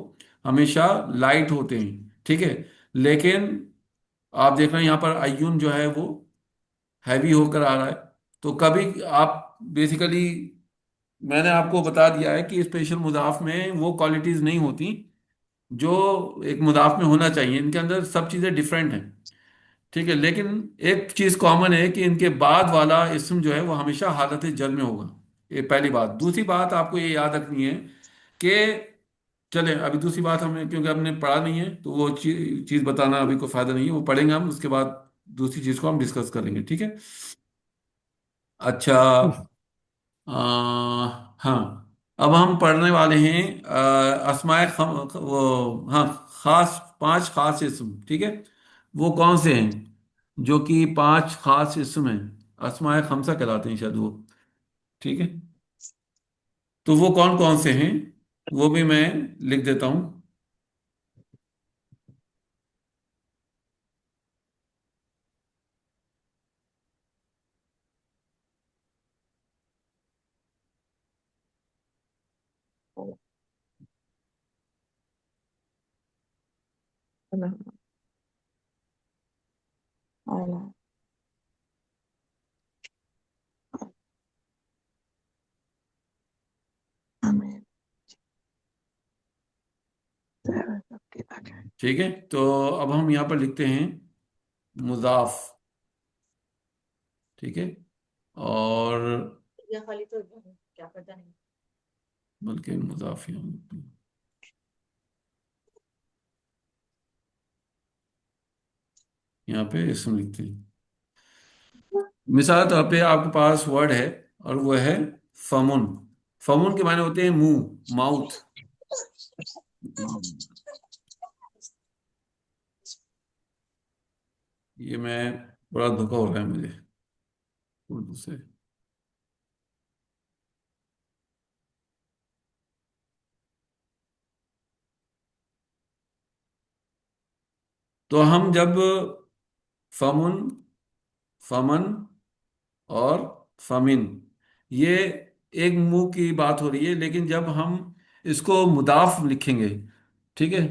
हमेशा लाइट होते हैं। ठीक है, लेकिन आप देख रहे हैं यहाँ पर अय्युन जो है वो हैवी होकर आ रहा है। तो कभी आप बेसिकली, मैंने आपको बता दिया है कि स्पेशल मुजाफ में वो क्वालिटीज नहीं होती जो एक मुजाफ में होना चाहिए, इनके अंदर सब चीज़ें डिफरेंट हैं। ठीक है, लेकिन एक चीज कॉमन है कि इनके बाद वाला इसम जो है वो हमेशा हालत जर में होगा। ये पहली बात। दूसरी बात आपको ये याद रखनी है कि, चले अभी दूसरी बात हमें क्योंकि हमने पढ़ा नहीं है तो वो चीज बताना अभी कोई फायदा नहीं है, वो पढ़ेंगे हम उसके बाद दूसरी चीज को हम डिस्कस करेंगे। ठीक है, अच्छा। हाँ, अब हम पढ़ने वाले हैं अस्माए वो, हाँ, खास, पांच खास इस्म। ठीक है, वो कौन से हैं जो कि पांच खास इस्म हैं, अस्माए खमसा कहलाते हैं शायद वो। ठीक है, तो वो कौन कौन से हैं वो भी मैं लिख देता हूँ। ठीक है, तो अब हम यहाँ पर लिखते हैं मुजाफ। ठीक है, और या खाली तो क्या पता नहीं। बल्कि मुजाफ यहाँ पे इसम लिखते हैं। मिसाल तौर पे आपके पास वर्ड है और वो है फमुन। फमुन के माने होते हैं मुंह, माउथ। ये मैं, बड़ा धोखा हो रहा है मुझे उर्दू से। तो हम जब फमुन, फमन और फमिन, ये एक मुंह की बात हो रही है, लेकिन जब हम इसको मुदाफ लिखेंगे, ठीक है,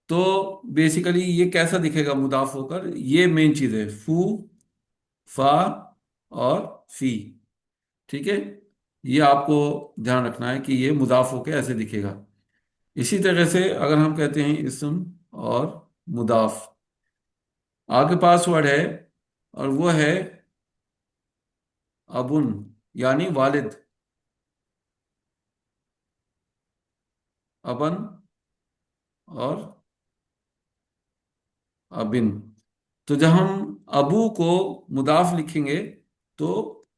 तो बेसिकली ये कैसा दिखेगा मुदाफ होकर, ये मेन चीज है, फू, फा और फी। ठीक है, ये आपको ध्यान रखना है कि ये मुदाफ होकर ऐसे दिखेगा। इसी तरह से अगर हम कहते हैं इसम और मुदाफ, आपके पास वर्ड है और वो है अबुन, यानी वालिद। अबन और अबिन। तो जब हम अबू को मुदाफ लिखेंगे तो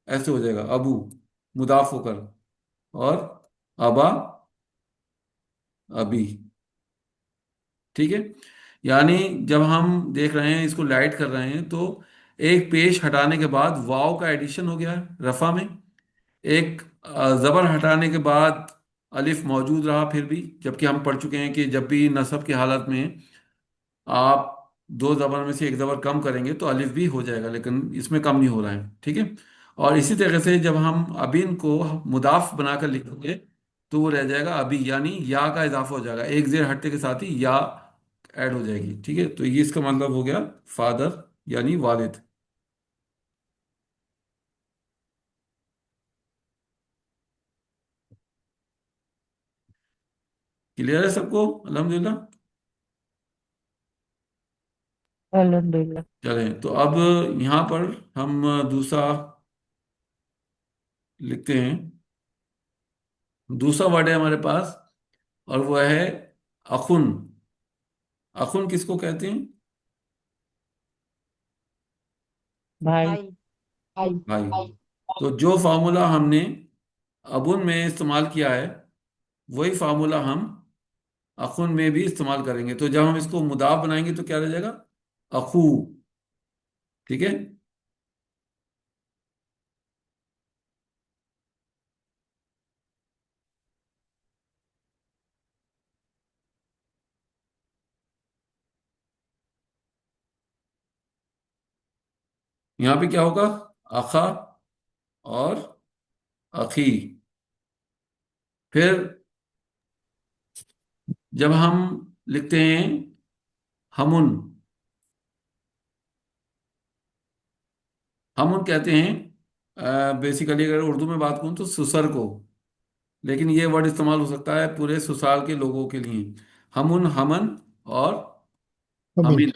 ऐसे हो जाएगा, अबू मुदाफ होकर, और अबा, अबी। ठीक है, यानी जब हम देख रहे हैं, इसको लाइट कर रहे हैं, तो एक पेश हटाने के बाद वाव का एडिशन हो गया है रफा में। एक जबर हटाने के बाद अलिफ मौजूद रहा फिर भी, जबकि हम पढ़ चुके हैं कि जब भी नसब की हालत में आप दो जबर में से एक जबर कम करेंगे तो अलिफ भी हो जाएगा, लेकिन इसमें कम नहीं हो रहा है। ठीक है, और इसी तरह से जब हम अबिन को मुदाफ बनाकर लिखेंगे तो वो रह जाएगा अभी, यानी या का इजाफा हो जाएगा, एक जेर हटने के साथ ही या ऐड हो जाएगी। ठीक है, तो ये इसका मतलब हो गया फादर यानी वालिद। क्लियर है सबको, अल्हम्दुलिल्लाह। अल्हम्दुलिल्लाह। चलें, तो अब यहाँ पर हम दूसरा लिखते हैं। दूसरा वर्ड है हमारे पास और वो है अखुन। अखुन किसको कहते हैं? भाई। भाई। भाई। तो जो फार्मूला हमने अबुन में इस्तेमाल किया है वही फार्मूला हम अखुन में भी इस्तेमाल करेंगे। तो जब हम इसको मुदाफ बनाएंगे तो क्या रह जाएगा? अखू। ठीक है। यहाँ पे क्या होगा? अखा और अखी। फिर जब हम लिखते हैं हमुन, हमुन कहते हैं बेसिकली अगर उर्दू में बात करूं तो ससुर को, लेकिन ये वर्ड इस्तेमाल हो सकता है पूरे ससुराल के लोगों के लिए, हमुन, हमन और हमीन। हमीन।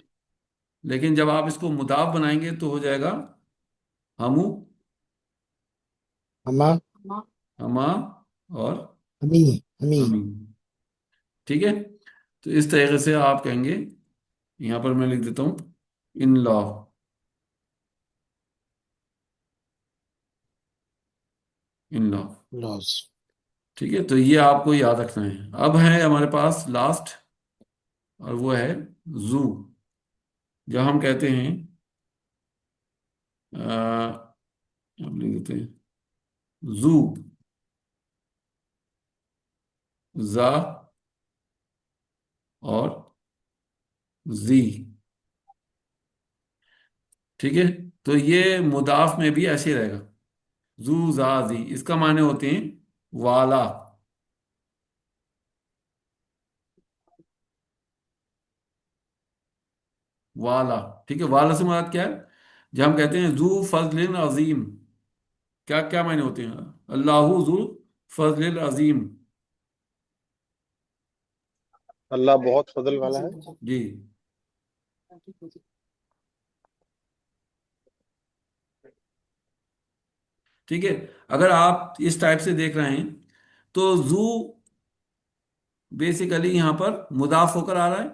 लेकिन जब आप इसको मुदाफ बनाएंगे तो हो जाएगा हमू, हमा, हमा और हमी, हमी। हमीन। ठीक है। तो इस तरीके से आप कहेंगे। यहां पर मैं लिख देता हूं in law. In law. Loss. ठीक है। तो ये आपको याद रखना है। अब है हमारे पास लास्ट, और वो है जू। जब हम कहते हैं हम लिख देते हैं जू, जा और जी। ठीक है। तो ये मुदाफ में भी ऐसे रहेगा, जू जा जी। इसका माने होते हैं वाला। वाला। ठीक है। वाला से मुराद क्या है? जब हम कहते हैं जू फजलिन अजीम, क्या क्या मायने होते हैं? अल्लाहु जू फजलिल अजीम। अल्लाह बहुत फजल वाला है। जी। ठीक है। अगर आप इस टाइप से देख रहे हैं तो जू बेसिकली यहां पर मुदाफ होकर आ रहा है।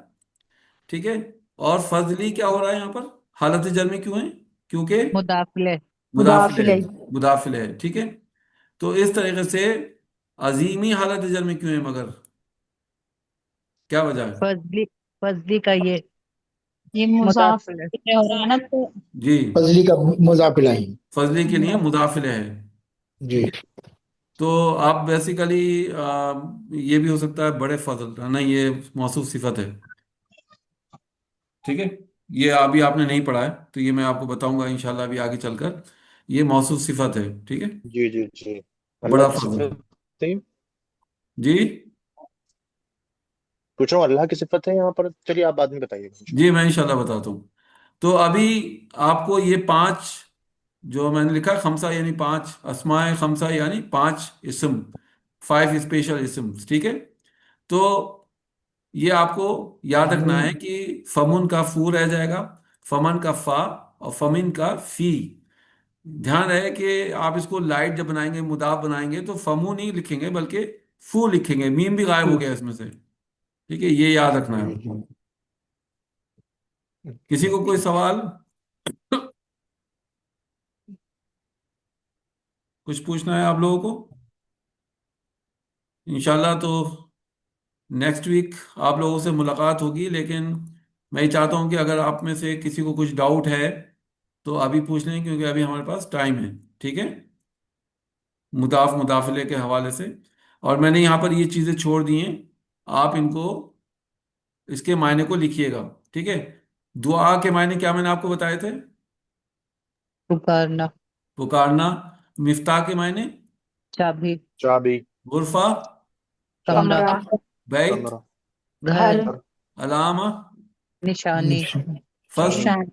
ठीक है। और फजली क्या हो रहा है यहां पर? हालत जर में क्यों है? क्योंकि मुदाफिले। मुदाफिल है। मुदाफिले। मुदाफिल है। ठीक है। तो इस तरीके से अजीमी हालत जर में क्यों है मगर? क्या वजह है? फजली, फजली का ये मुजाफ मुदाफिले। हो रहा है ना, तो जी। फजली का मजाक इलाही। फजली के लिए मुदाफिल है। जी। ठीक है। तो आप बेसिकली ये भी हो सकता है बड़े फजल, नहीं ये मौसूफ सिफत है। ठीक है। ये अभी आपने नहीं पढ़ा है तो ये मैं आपको बताऊंगा इंशाल्लाह अभी आगे चलकर। ये मौसूफ सिफत है। ठीक है। जी जी जी। अल्लाह बड़ा की फजल। सिफत है। जी। पूछ रहा हूँ अल्लाह की सिफत है यहाँ पर। चलिए आप बाद में बताइएगा जी इंशाल्लाह। मैं इंशाल्लाह बताता हूँ। तो अभी आपको ये पांच जो मैंने लिखा खमसा यानी पांच अस्माए खमसा यानी पांच इसम, फाइव स्पेशल इसम्स। ठीक है। तो ये आपको याद रखना है कि फमुन का फू रह जाएगा, फमन का फा और फमिन का फी। ध्यान रहे कि आप इसको लाइट जब बनाएंगे, मुदाफ बनाएंगे तो फमू नहीं लिखेंगे बल्कि फू लिखेंगे। मीम भी गायब हो गया इसमें से। ठीक है। ये याद रखना है आपको। किसी को कोई सवाल कुछ पूछना है आप लोगों को? इंशाल्लाह तो नेक्स्ट वीक आप लोगों से मुलाकात होगी, लेकिन मैं ये चाहता हूँ कि अगर आप में से किसी को कुछ डाउट है तो अभी पूछ लें, क्योंकि अभी हमारे पास टाइम है। ठीक है। मुदाफ मुदाफिले के हवाले से। और मैंने यहाँ पर ये चीज़ें छोड़ दी हैं, आप इनको इसके मायने को लिखिएगा। ठीक है। दुआ के मायने क्या मैंने आपको बताए थे? पुकारना, पुकारना। मिफ्ताह के मायने? चाबी, चाबी, गुरफा, कमरा, कमरा, बैत, कमरा, घर, घर, अलामा, निशानी, फजल। निशान,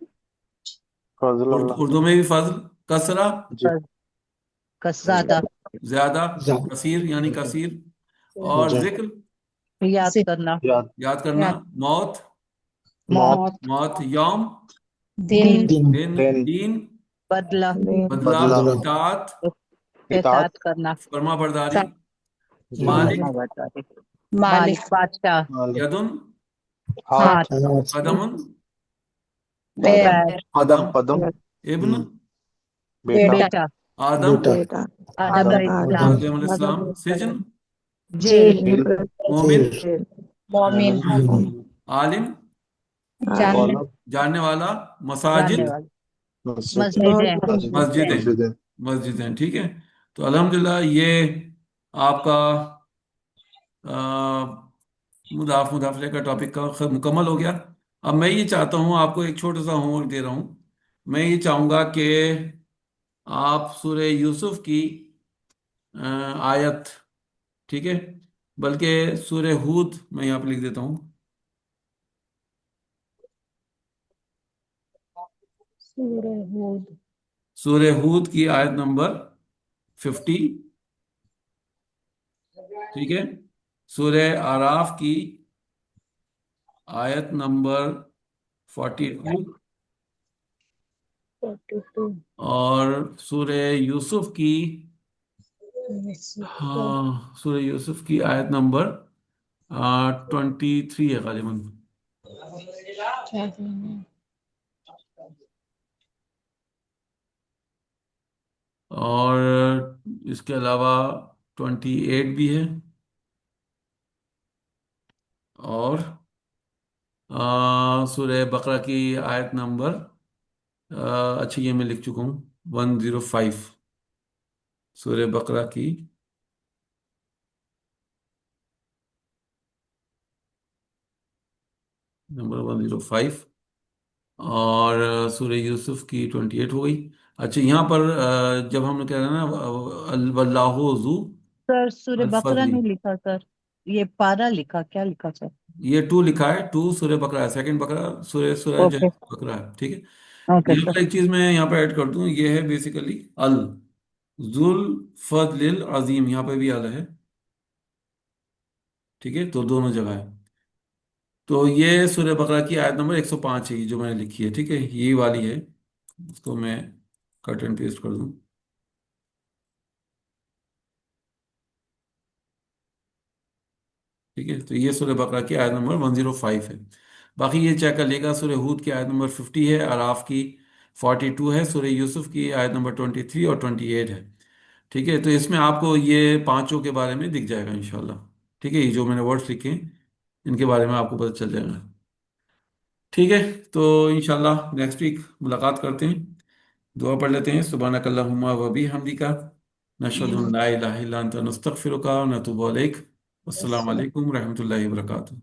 फजल अल्लाह का। उर्दू में भी फजल, कसरा, जी। कसरादा, ज्यादा, जा- कसीर यानी कसीर, और जी। जिक्र याद से करना, याद, याद करना, याद, मौत, मौत, मौत, मौत, यौम, दिन, दिन, दिन, दिन, दिन, दीन, बदला, बदला, बदला, बदला, इताअत, इताअत, एतात करना, फर्मा बरदारी, सा- जी, मालिक, फरमाबरदारी, मालिक, मालिक, बादशाह, मालिक, यदुन, हाथ, हाथ, हाथ, कदमुन, पैर, पैर, कदम, कदम, कदम, इब्न, बेटा बेटा आदम बेटा आदम अलैहिस्सलाम आदम अलैहिस्सलाम, सिजन जेल जेल मोमिन जेल मोमिन आलिम जानने कॉलम जानने वाला, जानने मसाजिद वाला मस्जिद मस्जिदें मस्जिदें मस्जिद मस्जिदें, ठीक है। तो अल्हम्दुलिल्लाह ये आपका मुदाफ मुदाफले का टॉपिक का मुकम्मल हो गया। अब मैं ये चाहता हूँ, आपको एक छोटा सा होमवर्क दे रहा हूँ। मैं ये चाहूँगा कि आप सूरह यूसुफ की आयत, ठीक है, बल्कि सूरह हूद मैं यहाँ पे लिख देता हूँ। सूरह हूद सूरह हूद की आयत नंबर 50, ठीक है। सूरह आराफ की आयत नंबर 42 42 और सूरह यूसुफ की, हाँ, सूरह यूसुफ की आयत नंबर 23 है गालिबन। और इसके अलावा 28 भी है। और सूरह बकरा की आयत नंबर, अच्छा ये मैं लिख चुका हूँ, 105। सूरह बकरा की नंबर 105 और सूरह यूसुफ की 28 हो गई। अच्छा यहाँ पर जब हम कह रहे हैं ना वल्लाहु ज़ू सर सूर्य अल बकरा फज़ली, नहीं लिखा सर, ये पारा लिखा, क्या लिखा सर? ये 2 लिखा है, 2 सूरह बकरा है, सेकंड बकरा सूरह सूरह जो है ओके बकरा है, ठीक है। ओके यहाँ सर। पर एक चीज मैं यहाँ पे ऐड कर दूं, ये है बेसिकली अल जुल फजलिल अजीम, यहाँ पे भी अल है, ठीक है, तो दोनों जगह है। तो ये सूरह बकरा की आयत नंबर 105 है, ये जो मैंने लिखी है, ठीक है, यही वाली है। इसको मैं कट एंड पेस्ट कर दूं, ठीक है। तो ये सूरह बकरा की आयत नंबर 105 है। बाकी ये चेक कर लेगा, सूरह हूद की आयत नंबर 50 है, अराफ की 42 है, सूरह यूसुफ की आयत नंबर 23 और 28 है, ठीक है। तो इसमें आपको ये पांचों के बारे में दिख जाएगा इंशाल्लाह, ठीक है। ये जो मैंने वर्ड्स लिखे हैं इनके बारे में आपको पता चल जाएगा, ठीक है। तो इंशाल्लाह नेक्स्ट वीक मुलाकात करते हैं। दुआ पढ़ लेते हैं, सुबहानक अल्लाहुम्मा व बिहम्दिका नशहदु अन ला इलाहा इल्ला अंता नस्तगफिरुका व नतूबु इलैक। अस्सलामु अलैकुम रहमतुल्लाहि व बरकातुहू।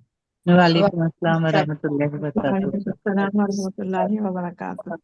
वालेकुम अस्सलाम व रहमतुल्लाहि व बरकातहू। वालेकुम अस्सलाम वरहमतुल्लाहि वबरकातुहू।